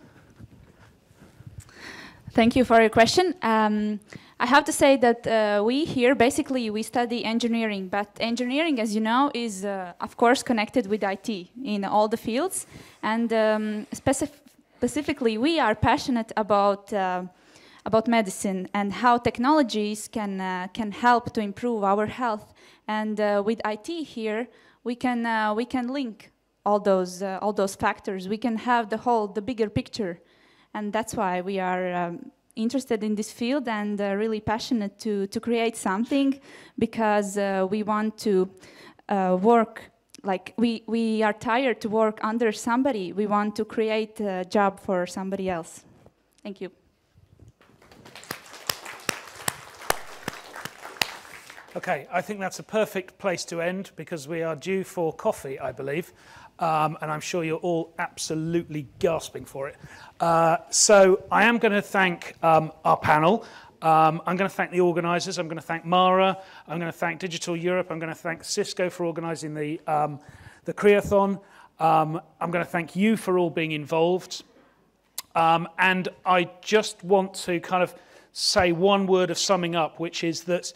Thank you for your question. I have to say that we here, basically, we study engineering, but engineering, as you know, is, of course, connected with IT in all the fields. And specifically, we are passionate about medicine and how technologies can help to improve our health. And with IT here, we can link all those factors. We can have the bigger picture. And that's why we are interested in this field and really passionate to create something, because we want to work, like we are tired to work under somebody. We want to create a job for somebody else. Thank you. Okay, I think that's a perfect place to end, because we are due for coffee, I believe. And I'm sure you're all absolutely gasping for it. So I am going to thank our panel. I'm going to thank the organisers. I'm going to thank Mara. I'm going to thank Digital Europe. I'm going to thank Cisco for organising the Creathon. I'm going to thank you for all being involved. And I just want to kind of say one word of summing up, which is that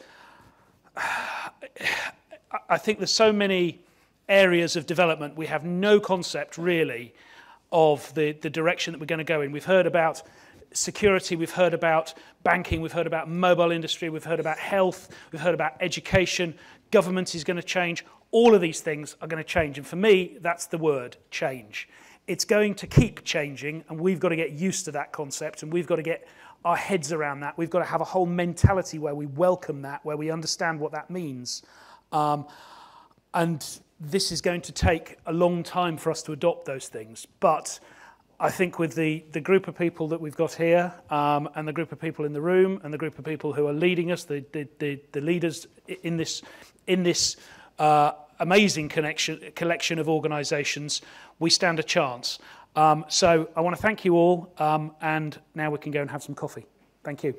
I think there's so many areas of development we have no concept really of the direction that we're going to go in. We've heard about security, we've heard about banking, we've heard about mobile industry, we've heard about health, we've heard about education, government is going to change. All of these things are going to change. And for me, that's the word, change. It's going to keep changing, and we've got to get used to that concept, and we've got to get our heads around that. We've got to have a whole mentality where we welcome that, where we understand what that means. And this is going to take a long time for us to adopt those things. But I think with the group of people that we've got here, and the group of people in the room, and the group of people who are leading us, the leaders in this amazing collection of organisations, we stand a chance. So I want to thank you all, and now we can go and have some coffee. Thank you.